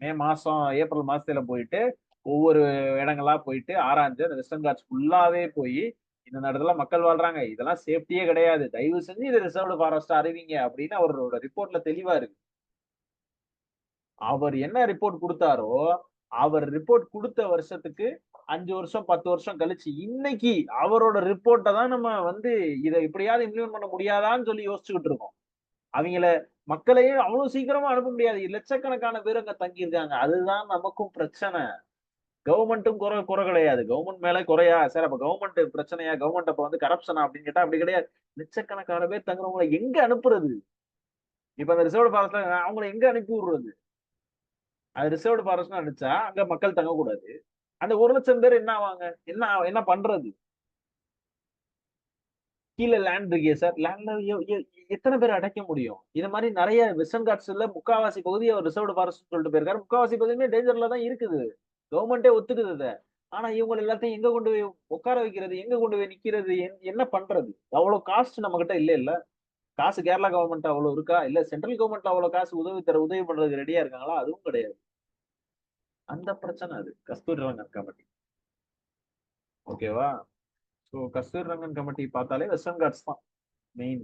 A: மே மாசம் ஏப்ரல் மாசத்துல போயிட்டு ஒவ்வொரு இடங்களா போயிட்டு ஆராய்ஞ்சு அந்த வெஸ்டர்ன் காட்ஸ் ஃபுல்லாவே போய் இந்த இடத்துல மக்கள் வாழ்றாங்க, இதெல்லாம் சேஃப்டியே கிடையாது, தயவு செஞ்சு இது ரிசர்வ்டு ஃபாரஸ்ட் அறிவிங்க அப்படின்னு அவரோட ரிப்போர்ட்ல தெளிவா இருக்கு. அவர் என்ன ரிப்போர்ட் கொடுத்தாரோ அவர் ரிப்போர்ட் கொடுத்த வருஷத்துக்கு 5 வருஷம் 10 வருஷம் கழிச்சு இன்னைக்கு அவரோட ரிப்போர்ட்டை தான் நம்ம இதை இப்படியாவது இம்ப்ளிமெண்ட் பண்ண முடியாதான்னு சொல்லி யோசிச்சுக்கிட்டு இருக்கோம். அவங்கள மக்களையே அவ்வளவு சீக்கிரமா அனுப்ப முடியாது. லட்சக்கணக்கான பேர் அங்க தங்கியிருக்காங்க. அதுதான் நமக்கும் பிரச்சனை. கவர்மெண்ட்டும் குறை கிடையாது. கவர்மெண்ட் மேல குறையா சார்? அப்ப கவர்மெண்ட் பிரச்சனையா? கவர்மெண்ட் அப்ப கரப்ஷனா அப்படின்னு கேட்டா அப்படி கிடையாது. லட்சக்கணக்கான பேர் தங்குறவங்களை எங்க அனுப்புறது? இப்ப அந்த ரிசர்வ் ஃபாரஸ்ட்ல அவங்களை எங்க அனுப்பி விடுறது? அது ரிசர்வ்டு ஃபாரஸ்ட் அடிச்சா அங்க மக்கள் தங்கக்கூடாது. அந்த 1,00,000 பேர் என்ன ஆவாங்க? என்ன பண்றது? கீழே லேண்ட் இருக்கே சார், லேண்ட்ல எத்தனை பேர் அடைக்க முடியும்? இது மாதிரி நிறைய வெஸ்டர்ன் காட்ஸ்ல முக்காவாசி பகுதி அவர் ரிசர்வ்டு ஃபாரஸ்ட் சொல்லிட்டு போயிருக்காரு. முக்காவாசி பகுதியுமே டேஞ்சர்ல தான் இருக்குது. கவர்மெண்டே ஒத்துக்குது அதை. ஆனா இவங்க எல்லாத்தையும் எங்க கொண்டு போய் உட்கார வைக்கிறது? எங்க கொண்டு போய் நிக்கிறது? என்ன பண்றது? அவ்வளவு காஸ்ட் நம்ம கிட்ட இல்ல. காசு கேரளா கவர்மெண்ட் அவ்வளவு இருக்கா? இல்ல சென்ட்ரல் கவர்மெண்ட் அவ்வளவு காசு உதவி பண்றதுக்கு ரெடியா இருக்காங்களா? அதுவும் கிடையாது. அந்த பிரச்சனை அது கஸ்தூரி ரங்கன் கமிட்டி. ஓகேவா? சோ கஸ்தூரி ரங்கன் கமிட்டி பார்த்தாலே வெஸ்டர்ன் காட்ஸ் தான் மெயின்.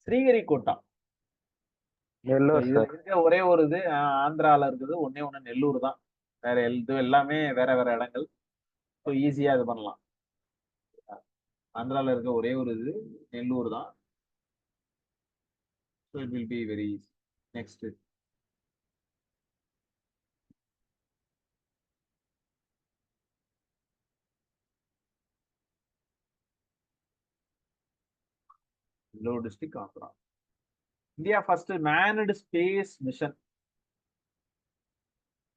A: ஸ்ரீஹரிகோட்டா
C: நெல்லூர் சார்.
A: இருக்க ஒரே ஒரு இது ஆந்திரால இருக்குது, ஒண்ணு நெல்லூர் தான். வேற இது எல்லாமே வேற இடங்கள். ஸோ ஈஸியா இது பண்ணலாம். ஆந்திரால இருக்க ஒரே ஒரு இது நெல்லூர் தான். So it will be very easy. Next Nellore district Andhra. India first manned space mission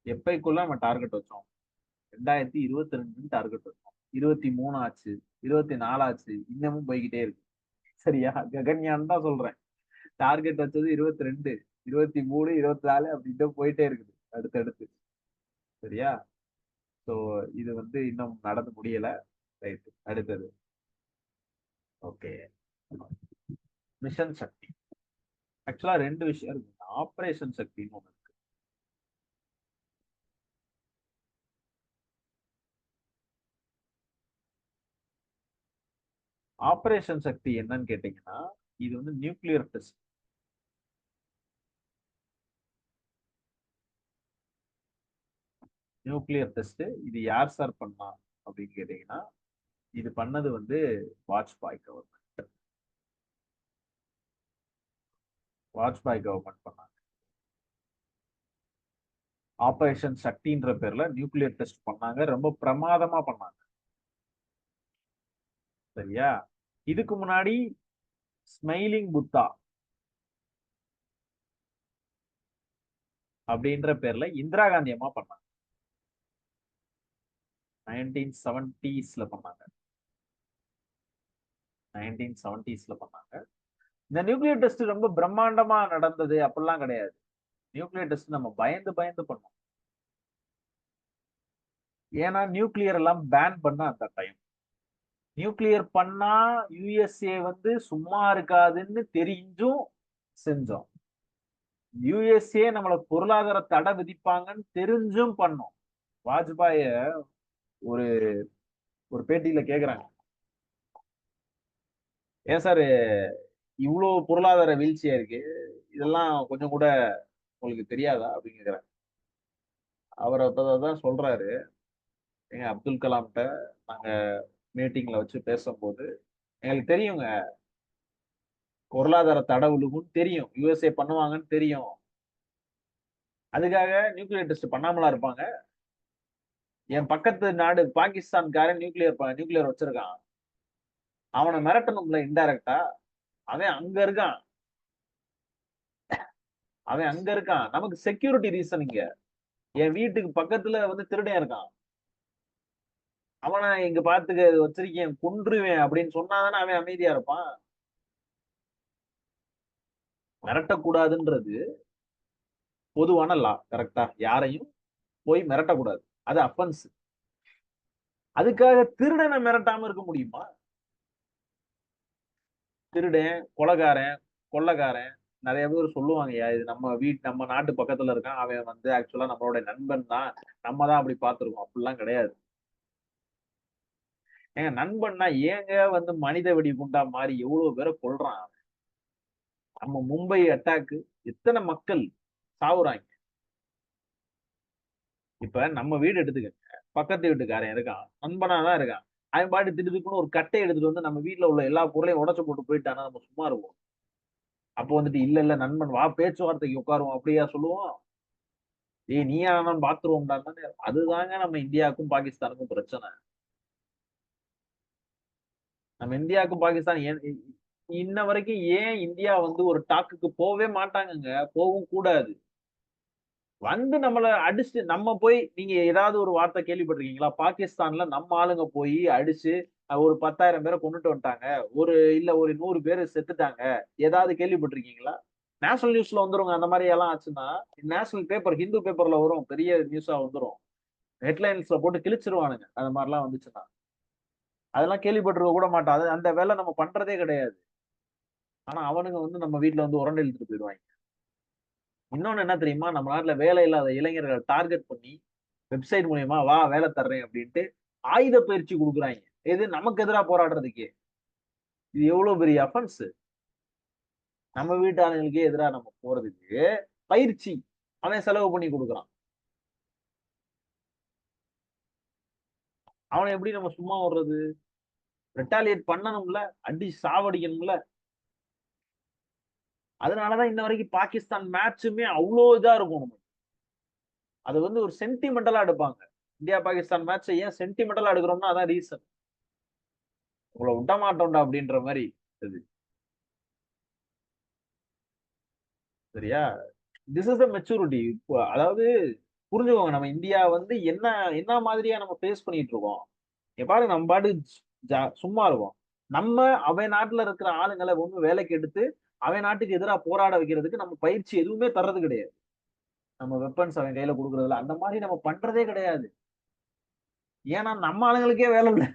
A: எப்பைக்குள்ள நம்ம டார்கெட் வச்சோம்? 2022 டார்கெட் வச்சோம். 23 ஆச்சு, 24 ஆச்சு, இன்னமும் போய்கிட்டே இருக்கு. சரியா? ககன்யான் தான் சொல்றேன். டார்கெட் வச்சது 22, 23, 24 அப்படின்ட்டு போயிட்டே இருக்குது அடுத்தடுத்து. சரியா? ஸோ இது இன்னும் நடந்து முடியல. ரைட், அடுத்தது. ஓகே, மிஷன் சக்தி. ஆக்சுவலா 2 விஷயம் இருக்கு. ஆபரேஷன் சக்தின்னு ஒண்ணு இருக்கு. ஆபரேஷன் சக்தி என்னன்னு கேட்டீங்கன்னா இது நியூக்ளியர் டெஸ்ட். நியூக்ளியர் டெஸ்ட் இது யார் சார் பண்ணா அப்படின்னு கேட்டீங்கன்னா இது பண்ணது வாஜ்பாய் கவர்மெண்ட். வாஜ்பாய் கவர்மெண்ட் பண்ணாங்க. ஆபரேஷன் சக்தின்ற பேர்ல நியூக்ளியர் டெஸ்ட் பண்ணாங்க. ரொம்ப பிரமாதமா பண்ணாங்க. சரியா? இதுக்கு முன்னாடி ஸ்மைலிங் புத்தா அப்படின்ற பேர்ல இந்திரா காந்தி அம்மா பண்ணாங்க. 1970s பண்ணாங்க. 1970s பண்ணாங்க. இந்த நியூக்ளியர் டெஸ்ட் ரொம்ப பிரம்மாண்டமா நடந்தது அப்படிலாம் கிடையாது. நியூக்ளியர் டெஸ்ட் நம்ம பயந்து பண்ணோம். ஏன்னா நியூக்ளியர் எல்லாம் பேன் பண்ண அந்த டைம். நியூக்ளியர் பண்ணா யுஎஸ்ஏ சும்மா இருக்காதுன்னு தெரிஞ்சும் செஞ்சோம். யுஎஸ்ஏ நம்மள பொருளாதார தடை விதிப்பாங்கன்னு தெரிஞ்சும் பண்ணோம். வாஜ்பாய ஒரு ஒரு பேட்டியில கேக்குறாங்க, ஏன் சார் இவ்வளவு பொருளாதார வீழ்ச்சியா இருக்கு, இதெல்லாம் கொஞ்சம் கூட உங்களுக்கு தெரியாதா அப்படின்னு கேக்குறேன். அவர் அப்பதான் சொல்றாரு, எங்க அப்துல் கலாம்கிட்ட நாங்க மீட்டிங்ல வச்சு பேசும்போது, எங்களுக்கு தெரியுங்க பொருளாதார தடை விழுகும்னு தெரியும், யுஎஸ்ஏ பண்ணுவாங்கன்னு தெரியும், அதுக்காக நியூக்ளியர் டெஸ்ட் பண்ணாமலா இருப்பாங்க. என் பக்கத்து நாடு பாகிஸ்தான்காரன் நியூக்ளியர் வச்சிருக்கான், அவனை மிரட்டணும்ல இன்டைரக்டா. அவன் அங்க இருக்கான், அவன் அங்க இருக்கான், நமக்கு செக்யூரிட்டி ரீசன் இங்க. என் வீட்டுக்கு பக்கத்துல வந்து திருடன் இருக்கான், அவனை இங்க பாத்துக்க வச்சிருக்கேன், கொன்றுவேன் அப்படின்னு சொன்னாதானே அவன் அமைதியா இருப்பான். மிரட்டக்கூடாதுன்றது பொதுவான லா, கரெக்டா? யாரையும் போய் மிரட்டக்கூடாது, அது அஃபென்ஸ். அதுக்காக திருடனை மிரட்டாம இருக்க முடியுமா? திருடன், கொலைகாரன், கொள்ளைக்காரன் நிறைய பேர் சொல்லுவாங்க, இது நம்ம நாட்டு பக்கத்துல இருக்கான், அவன் வந்து ஆக்சுவலா நம்மளோட நண்பன் தான், நம்ம தான் அப்படி பார்த்திருக்கோம். அப்படிலாம் கிடையாது. ஏங்க நண்பன்னா ஏங்க வந்து மனித வெடி குண்டா மாறி எவ்வளவு பேரை கொல்றான்? நம்ம மும்பை அட்டாக்கு எத்தனை மக்கள் சாவுறாங்க. இப்ப நம்ம வீடு எடுத்துக்கங்க, பக்கத்து வீட்டுக்காரன் இருக்கான், நண்பனா தான் இருக்கான், அவன் பாட்டு திடுதுப்புன்னு ஒரு கட்டை எடுத்துட்டு வந்து நம்ம வீட்டுல உள்ள எல்லா பொருளையும் உடைச்சு போட்டு போயிட்டானா நம்ம சும்மா இருப்போம்? அப்போ வந்துட்டு இல்ல இல்ல நண்பன் வா பேச்சுவார்த்தைக்கு உட்காருவோம் அப்படியா சொல்லுவோம்? ஏய் நீயா நான் பாத்துருவோம்டா. அதுதாங்க நம்ம இந்தியாவுக்கும் பாகிஸ்தானுக்கும் பிரச்சனை. நம்ம இந்தியாவுக்கும் பாகிஸ்தான் இன்ன வரைக்கும் ஏன் இந்தியா வந்து ஒரு டாக்குக்கு போவே மாட்டாங்கங்க, போகவும் கூடாது. வந்து நம்மள அடிச்சு நம்ம போய், நீங்க ஏதாவது ஒரு வார்த்தை கேள்விப்பட்டிருக்கீங்களா? பாகிஸ்தான்ல நம்ம ஆளுங்க போய் அடிச்சு ஒரு 10,000 பேரை கொண்டுட்டு வந்துட்டாங்க, ஒரு 100 பேர் செத்துட்டாங்க, ஏதாவது கேள்விப்பட்டிருக்கீங்களா? நேஷனல் நியூஸ்ல வந்துருங்க அந்த மாதிரி எல்லாம் ஆச்சுன்னா. நேஷனல் பேப்பர், ஹிந்து பேப்பர்ல வரும், பெரிய நியூஸா வந்துரும், ஹெட்லைன்ஸ்ல போட்டு கிழிச்சிருவானுங்க அந்த மாதிரிலாம் வந்துச்சுன்னா. அதெல்லாம் கேள்விப்பட்டிருக்க கூட மாட்டோம், அது அந்த வேலை நம்ம பண்றதே கிடையாது. ஆனா அவனுங்க வந்து நம்ம வீட்டுல வந்து உரண்டை இழுத்துட்டு போயிடுவாங்க. இன்னொன்னு என்ன தெரியுமா? நம்ம நாட்டுல வேலை இல்லாத இளைஞர்களை டார்கெட் பண்ணி வெப்சைட் மூலியமா வா வேலை தர்றேன் அப்படின்ட்டு ஆயுத பயிற்சி கொடுக்குறாங்க, எது நமக்கு எதிராக போராடுறதுக்கு. இது எவ்வளவு பெரிய அஃபென்ஸ்! நம்ம வீட்டு ஆளுங்களுக்கே எதிராக நம்ம போறதுக்கு பயிற்சி அவன் செலவு பண்ணி கொடுக்குறான். அவனை எப்படி நம்ம சும்மா விடுறது? ரெட்டாலியேட் பண்ணணும்ல, அடி சாவடிக்கணும்ல. அதனாலதான் இன்ன வரைக்கும் பாகிஸ்தான் மேட்சுமே அவ்வளோ இதா இருக்கும் நமக்கு. அது வந்து ஒரு சென்டிமெண்டலா எடுப்பாங்க. இந்தியா பாகிஸ்தான் மேட்சை ஏன் சென்டிமெண்டலா எடுக்கிறோம்னா அதான் ரீசன். உங்களை விட மாட்டோம்டா அப்படின்ற மாதிரி இது. சரியா? This is the maturity. அதாவது புரிஞ்சுக்கோங்க, நம்ம இந்தியா வந்து என்ன என்ன மாதிரியா நம்ம ஃபேஸ் பண்ணிட்டு இருக்கோம். பாருங்க, நம்ம பாட்டு சும்மா இருக்கும். நம்ம அவன் நாட்டுல இருக்கிற ஆளுங்களை ஒண்ணு வேலைக்கு எடுத்து அவன் நாட்டுக்கு எதிராக போராட வைக்கிறதுக்கு நம்ம பயிற்சி எதுவுமே தர்றது கிடையாது. நம்ம வெப்பன்ஸ் அவன் கையில கொடுக்கறதுல அந்த மாதிரி நம்ம பண்றதே கிடையாது. ஏன்னா நம்ம ஆளுங்களுக்கே வேலை இல்லை.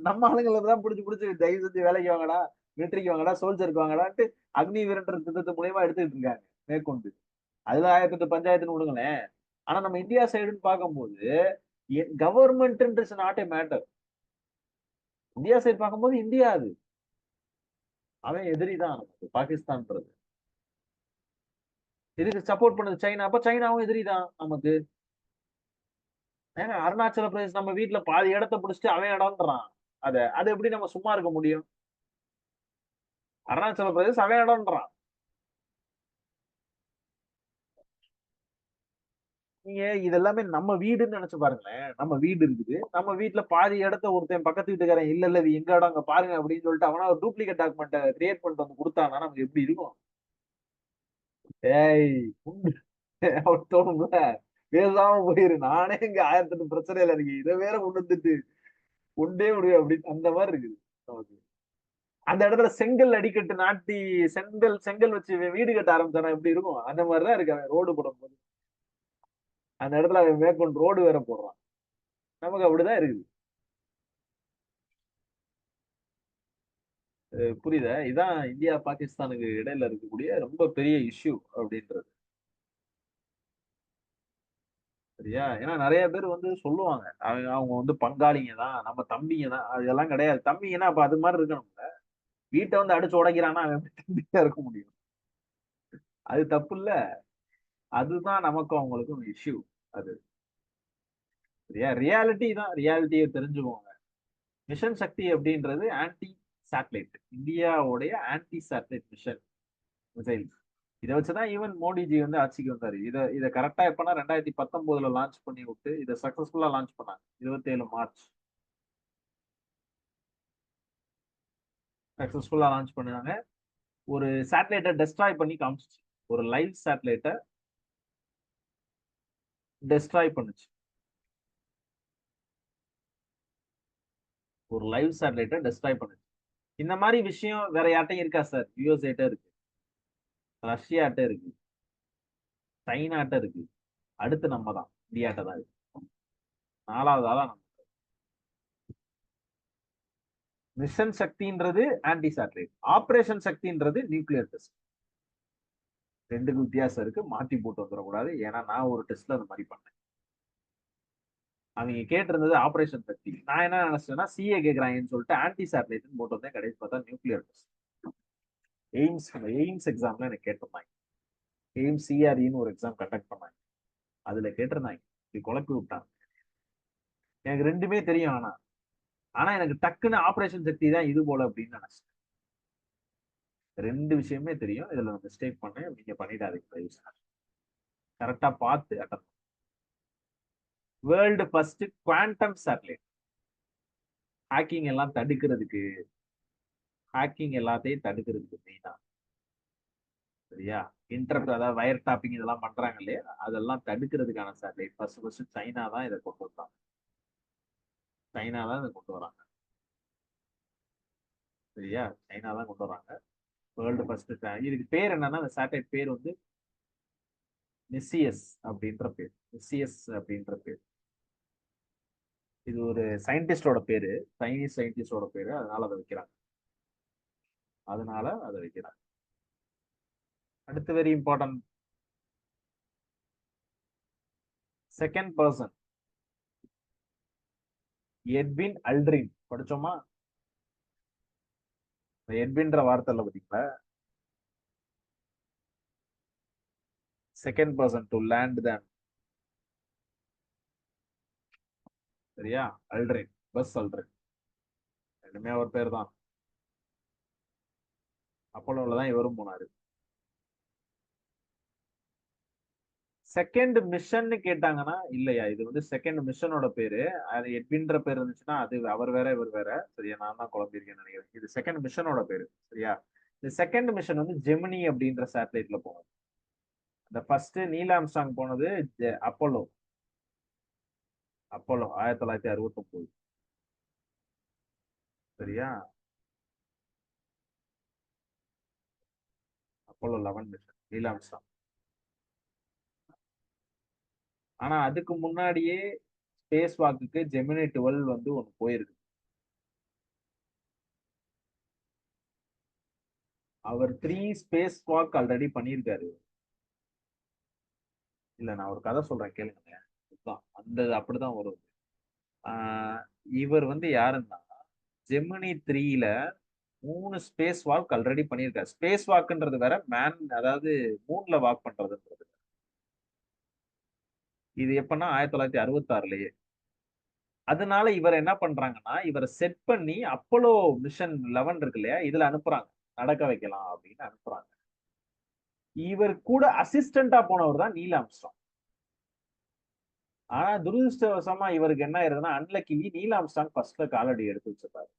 A: நம்ம ஆளுங்களை தான் பிடிச்சி பிடிச்சி தயவு செஞ்சு வேலைக்கு வாங்கடா, மிலிட்டரிக்கு வாங்கடா, சோல்ஜருக்கு வாங்கடான்ட்டு அக்னி வீரன்ற திட்டத்து மூலியமா எடுத்துக்கிட்டு இருக்காங்க மேற்கொண்டு. அதுல 1008 பஞ்சாயத்துன்னு விடுங்களேன். ஆனா நம்ம இந்தியா சைடுன்னு பார்க்கும்போது government is not a matter. India side பார்க்கும்போது இந்தியா அது அவன் எதிரி தான் பாகிஸ்தான்ன்றது. இதுக்கு சப்போர்ட் பண்ணது சைனா, அப்ப சைனாவும் எதிரி தான் நமக்கு. ஏன்னா அருணாச்சல பிரதேஷ் நம்ம வீட்டுல பாதி இடத்த பிடிச்சிட்டு அவன் இடம்ன்றான். அது எப்படி நம்ம சும்மா இருக்க முடியும்? அருணாச்சல பிரதேஷ் அவன் இடம்ன்றான். நீங்க இதெல்லாமே நம்ம வீடுன்னு நினைச்சு பாருங்களேன். நம்ம வீடு இருக்குது, நம்ம வீட்டுல பாதி இடத்த ஒருத்தன் பக்கத்து வீட்டுக்காரன் இல்ல இல்ல இது எங்க இடம் அங்க பாருங்க அப்படின்னு சொல்லிட்டு அவனா ஒரு டூப்ளிகேட் டாக்குமெண்ட் கிரியேட் பண்ணிட்டு வந்து கொடுத்தானா நமக்கு எப்படி இருக்கும்? ஏய் அவன் தோணும்ல, பேசாம போயிரு, நானே இங்க 1008 பிரச்சனையில இருக்கு, இதை வேற கொண்டு வந்துட்டு கொண்டே முடியும் அப்படின்னு அந்த மாதிரி இருக்குது நமக்கு. அந்த இடத்துல செங்கல் அடிக்கட்டு நாட்டி செங்கல் செங்கல் வச்சு வீடு கட்ட ஆரம்பிச்சானா எப்படி இருக்கும்? அந்த மாதிரிதான் இருக்கு அவன் ரோடு போடும் போது. அந்த இடத்துல அவன் மேற்கொண்டு ரோடு வேற போடுறான். நமக்கு அப்படிதான் இருக்குது. புரியுதா? இதான் இந்தியா பாகிஸ்தானுக்கு இடையில இருக்கக்கூடிய ரொம்ப பெரிய இஷ்யூ அப்படின்றது. சரியா? ஏன்னா நிறைய பேர் வந்து சொல்லுவாங்க, அவங்க அவங்க வந்து பங்காளிங்க தான், நம்ம தம்பிங்க தான். அதெல்லாம் கிடையாது. தம்பிங்கன்னா அப்ப அது மாதிரி இருக்கணும். வீட்டை வந்து அடிச்சு உடைக்கிறான்னா அவன் எப்படி தம்பியா இருக்க முடியும்? அது தப்பு இல்ல. அதுதான் நமக்கும் அவங்களுக்கும் இஷ்யூ. அது சரியா? ரியாலிட்டி தான். ரியாலிட்டியை தெரிஞ்சுக்கோங்க. மிஷன் சக்தி அப்படின்றது ஆன்டி சேட்டலைட், இந்தியாவுடைய ஆன்டி சேட்டலைட் மிஷன் மிசைல். இதை வச்சுதான் ஈவன் மோடிஜி வந்து ஆட்சிக்கு வந்தாரு. இதை கரெக்டா எப்பன்னா 2019 லான்ச் பண்ணி விட்டு இதை சக்சஸ்ஃபுல்லா லான்ச் பண்ணாங்க. 27 மார்ச் சக்சஸ்ஃபுல்லா லான்ச் பண்ணாங்க. ஒரு சேட்டலைட்டை டெஸ்ட்ராய் பண்ணி காமிச்சிச்சு. ஒரு லைவ் சேட்டலைட்டை டெஸ்ட்ராய் பண்ணுச்சு. ஒரு லைவ் சேட்டலைட்டை டெஸ்ட்ராய் பண்ணுச்சு. இந்த மாதிரி விஷயம் வேற யார்ட்டையும் இருக்கா சார்? யூஎஸ்ஏட்ட இருக்கு, ரஷ்யாட்ட இருக்கு, சைனாட்ட இருக்கு. அடுத்து நம்ம தான், இந்தியாட்ட தான் இருக்கு. 4வது ஆளா நம்ம. மிஷன் சக்தின்றது ஆன்டி சேட்டலைட், ஆபரேஷன் சக்தின்றது நியூக்ளியர் டெஸ்ட். ரெண்டுக்கு வித்தியாசம் இருக்கு. மாத்தி போட்டு வந்துடக்கூடாது. ஏன்னா நான் ஒரு டெஸ்ட்ல அந்த மாதிரி பண்ணேன். அவங்க கேட்டிருந்தது ஆபரேஷன் சக்தி. நான் என்ன நினைச்சேன்னா சிஏ கேட்கறாங்கன்னு சொல்லிட்டு ஆன்டி சேட்டலைட் போட்டு வந்தேன். கடைசி பார்த்தா நியூக்ளியர் டெஸ்ட். எய்ம்ஸ் எக்ஸாம்ல எனக்கு கேட்டிருந்தாங்க. எய்ம்ஸ் சிஆர்இன்னு ஒரு எக்ஸாம் கண்டக்ட் பண்ணாங்க. அதுல கேட்டிருந்தாங்க. இப்படி குழப்பி விட்டாங்க. எனக்கு ரெண்டுமே தெரியும். ஆனா எனக்கு டக்குன்னு ஆபரேஷன் சக்தி தான் இது போல அப்படின்னு நினைச்சேன். ரெண்டு விஷயமே தெரியும். இதுல நான் மிஸ்டேக் பண்ணேன். நீங்க பண்ணிடாதீங்க. கரெக்டா பார்த்து attend. World first quantum satellite. Hacking எல்லாம் தடுக்கிறதுக்கு, ஹேக்கிங் எல்லாத்தையும் தடுக்கிறதுக்கு மெயினா. சரியா? இன்டர்நெட், அதாவது வயர் டாப்பிங் இதெல்லாம் பண்றாங்க இல்லையா, அதெல்லாம் தடுக்கிறதுக்கான சேட்டலைட் ஃபர்ஸ்ட் சைனா தான் இதை கொண்டு வந்தாங்க. சைனா தான் இதை கொண்டு வராங்க. சரியா? சைனா தான் கொண்டு வராங்க. World first. இதுக்கு பேர் என்னன்னா, அந்த சேட்டலைட் பேர் வந்து நிசியஸ் அப்படின்ற பேர். நிசியஸ் அப்படின்ற பேர். இது ஒரு சயின்டிஸ்டோட பேரு, சைனீஸ் சயின்டிஸ்டோட பேரு. அதனால அதை வைக்கிறாங்க. அடுத்து very important, second person Edwin Aldrin. படிச்சோமா? எட்வின்ற வார்த்தை பாத்தீங்களா? செகண்ட் பர்சன் டு லேண்ட் தான். சரியா? அல்ட்ரின், பஸ் அல்ட்ரின், ரெண்டுமே அவர் பேர் தான். அப்போலோல தான் இவரும் போனாரு. செகண்ட் மிஷன் கேட்டாங்கன்னா இல்லையா, இது வந்து செகண்ட் மிஷனோட பேரு. அது எட்வின்ற பேர் இருந்துச்சுன்னா அது அவர் வேற இவர் வேற. சரியா? நான் தான் குழம்பிருக்கேன்னு நினைக்கிறேன். இது செகண்ட் மிஷனோட பேரு. சரியா? இந்த செகண்ட் மிஷன் வந்து ஜெமினி அப்படின்ற சேட்டலைட்ல போனது. இந்த ஃபர்ஸ்ட் நீல் ஆம்ஸ்ட்ராங் போனது அப்போலோ. அப்போலோ 1969. சரியா? Apollo 11 mission Neil Armstrong. ஆனா அதுக்கு முன்னாடியே ஸ்பேஸ் வாக்குக்கு ஜெமினி 12 வந்து ஒண்ணு போயிருக்கு. அவர் 3 ஸ்பேஸ் வாக் ஆல்ரெடி பண்ணியிருக்காரு. இல்ல, நான் ஒரு கதை சொல்றேன் கேளுங்க. அந்த அப்படிதான் வரும். இவர் வந்து யாருன்னா ஜெமினி 3ல 3 ஸ்பேஸ் வாக் ஆல்ரெடி பண்ணியிருக்காரு. ஸ்பேஸ் வாக்குன்றது வேற, மேன் அதாவது மூன்ல வாக் பண்றதுன்றது. இது எப்பன்னா 1966லயே. அதனால இவர் என்ன பண்றாங்கன்னா, இவரை செட் பண்ணி அப்போலோ மிஷன் 11 இருக்கு இல்லையா, இதுல அனுப்புறாங்க. நடக்க வைக்கலாம் அப்படின்னு அனுப்புறாங்க. இவர் கூட அசிஸ்டண்டா போனவர் தான் நீல் ஆம்ஸ்ட்ராங். ஆனா துரதிருஷ்டவசமா இவருக்கு என்ன ஆயிருதுன்னா, அன்லக்கி நீல் ஆம்ஸ்ட்ராங் ஃபர்ஸ்ட்ல காலடி எடுத்து வச்சிருப்பாரு.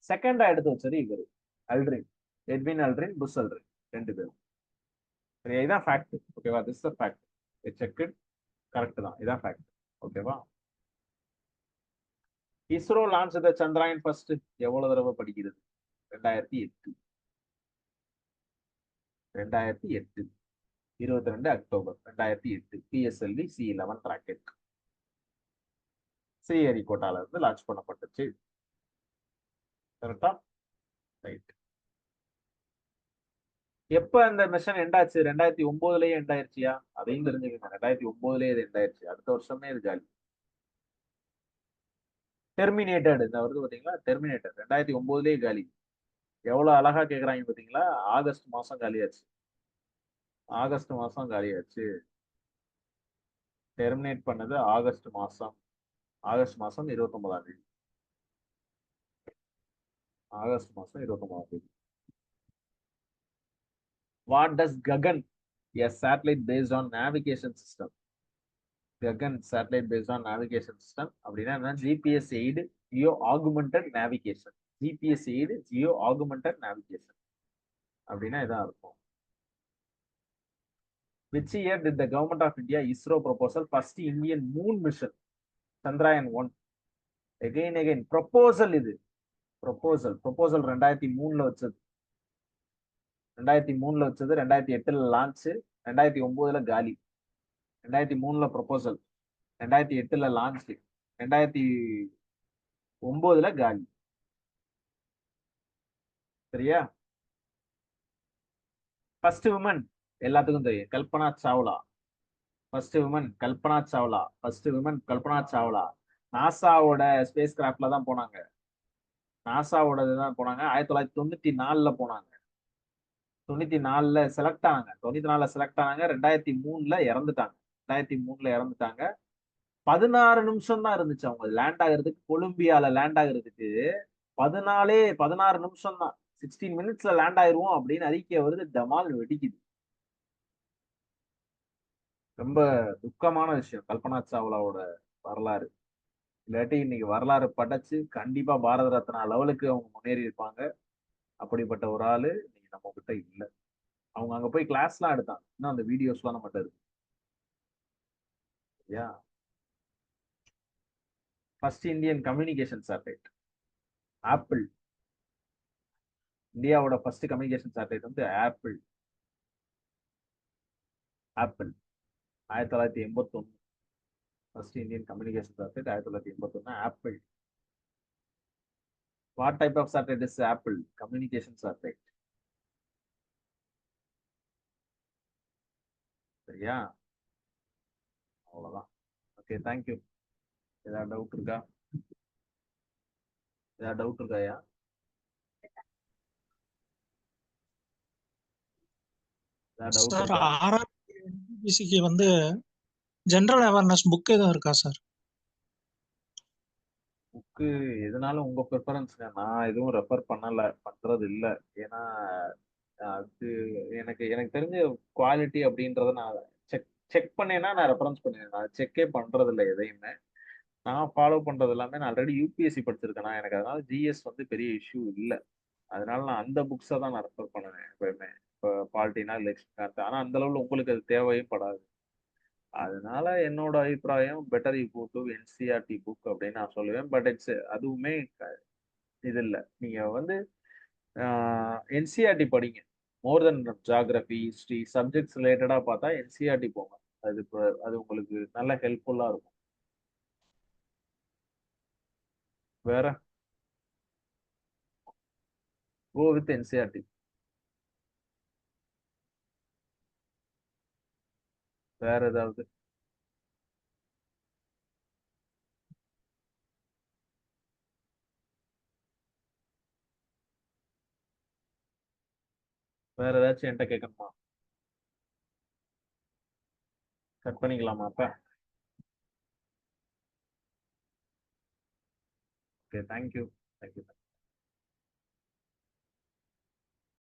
A: செகண்டா எடுத்து வச்சது இவரு Aldrin, Edwin Aldrin, push Aldrin, ரெண்டு பேரும். சரியா? இதான் ஃபேக்ட். ஓகேவா? This is fact. Check it. Correct தான். இதான் ஃபேக்ட். ஓகேவா? ISRO launch the Chandrayaan first எவ்வளவு தடவை படிக்கிறது? 2008. 2008 22 அக்டோபர் 2008 பிஎஸ்எல்வி C11 ராக்கெட் ஸ்ரீஹரிகோட்டால இருந்து லான்ச் பண்ணப்பட்டுச்சு. கரெக்டா? ரைட். எப்ப அந்த மிஷன் எண்ட் ஆச்சு? 2009லயே எண்ட் ஆயிருச்சியா? அதையும் தெரிஞ்சுக்கங்க. 2009லயே இது எண்ட் ஆயிருச்சு. அடுத்த வருஷமே இது காலி. டெர்மினேட்டட். இந்த வருது பாத்தீங்களா? டெர்மினேட்டட் 2009லயே காலி. எவ்வளவு அழகா கேக்குறாங்க பாத்தீங்களா? ஆகஸ்ட் மாசம் காலியாச்சு. ஆகஸ்ட் மாசம் காலியாச்சு. டெர்மினேட் பண்ணது ஆகஸ்ட் மாசம். ஆகஸ்ட் மாசம் 29ஆம் தேதி. ஆகஸ்ட் மாசம் 29ஆம் தேதி. What does Gagan, a satellite based on navigation system? Gagan satellite based on navigation system அப்படின்னா என்ன? GPS aided geo augmented navigation. GPS aided geo augmented navigation அப்படின்னா இதான் இருக்கும். Which year did the government of India ISRO proposal first Indian moon mission Chandrayaan 1? Again proposal இது. proposal 2003ல வச்சது. 2003ல வச்சது, 2008ல launch, 2009ல காலி. 2003ல proposal, 2008ல launch, 2009ல காலி. சரியா? ஃபர்ஸ்ட் உமன் எல்லாத்துக்கும் தெரியும், Kalpana Chawla. First woman Kalpana Chawla. First woman Kalpana Chawla. நாசாவோட ஸ்பேஸ் கிராஃப்ட்ல தான் போனாங்க. நாசாவோட தான் போனாங்க. 1994ல போனாங்க. 94ல செலக்ட் ஆனாங்க. 94ல செலக்ட் ஆனாங்க. 2003ல இறந்துட்டாங்க. 2003ல இறந்துட்டாங்க. 16 நிமிஷம் தான் இருந்துச்சு அவங்க லேண்ட் ஆகுறதுக்கு. கொலம்பியால லேண்ட் ஆகுறதுக்கு 16 நிமிஷம் தான். 16 மினிட்ஸ்ல லேண்ட் ஆயிருவோம் அப்படின்னு அறிக்கை வருது. டமால் வெடிக்குது. ரொம்ப துக்கமான விஷயம் கல்பனா சாவ்லாவோட வரலாறு. இல்லாட்டி இன்னைக்கு வரலாறு படைச்சு கண்டிப்பா பாரத ரத்னா லெவலுக்கு அவங்க முன்னேறி இருப்பாங்க. அப்படிப்பட்ட ஒரு ஆளு இன்னைக்கு நம்ம கிட்ட இல்ல. அவங்க அங்க போய் கிளாஸ் எல்லாம் எடுத்தாங்க. இன்னும் அந்த வீடியோஸ் எல்லாம் நம்மகிட்ட இருக்கு. சரியா? First Indian communication satellite Apple. இந்தியாவோட ஃபர்ஸ்ட் கம்யூனிகேஷன் சேட்டலைட் வந்து Apple. Apple 1981. First Indian communication satellite 1981 Apple. What type of satellite is Apple? Communication satellite. சரியா? அவ்வளவுதான். Okay, thank you. ஏதாவது டவுட் இருக்கா? ஏதாவது டவுட் இருக்காயா? ஏதாவது டவுட்
D: சார்
A: இருக்கா?
D: ஆர்ஆர்பிசிக்கு வந்து ஜெனரல் அவேர்னஸ் புக் எதுவும் இருக்கா சார்?
A: புக்கு எதுனாலும் உங்க ப்ரிஃபரன்ஸ்ங்க. நான் எதுவும் ரெஃபர் பண்றது இல்ல. ஏன்னா அது எனக்கு எனக்கு தெரிஞ்ச குவாலிட்டி அப்படின்றத நான் செக் செக் பண்ணேன்னா நான் ரெஃபரன்ஸ் பண்ணுவேன். நான் செக்கே பண்றது இல்லை எதையுமே. நான் ஃபாலோ பண்றது எல்லாமே, நான் ஆல்ரெடி யூபிஎஸ்சி படிச்சிருக்கேன். எனக்கு அதனால ஜிஎஸ் வந்து பெரிய இஷ்யூ இல்லை. அதனால நான் அந்த புக்ஸை தான் நான் ரெஃபர் பண்ணுவேன் எப்பவுமே. இப்போ பாலிட்டினா லெக்ஷன், ஆனா அந்த அளவுல உங்களுக்கு அது தேவையும் படாது. அதனால என்னோட அபிப்பிராயம் better you go to NCERT book அப்படின்னு நான் சொல்லுவேன். பட் அதுவுமே இது இல்லை. நீங்க வந்து என்சிஆர்டி படிங்க. மோர் தென் ஜாகிரபி, ஹிஸ்ட்ரி, சப்ஜெக்ட்ஸ் ரிலேட்டடா பார்த்தா என்சிஆர்டி போங்க. அது உங்களுக்கு நல்ல ஹெல்ப்ஃபுல்லா இருக்கும். வேற கோ வித் என்சிஆர்டி. வேற ஏதாவது? வேற ஏதாச்சும் என்கிட்ட கேட்கணுமா? கட் பண்ணிக்கலாமா அப்ப? Okay, thank you. தேங்க்யூ.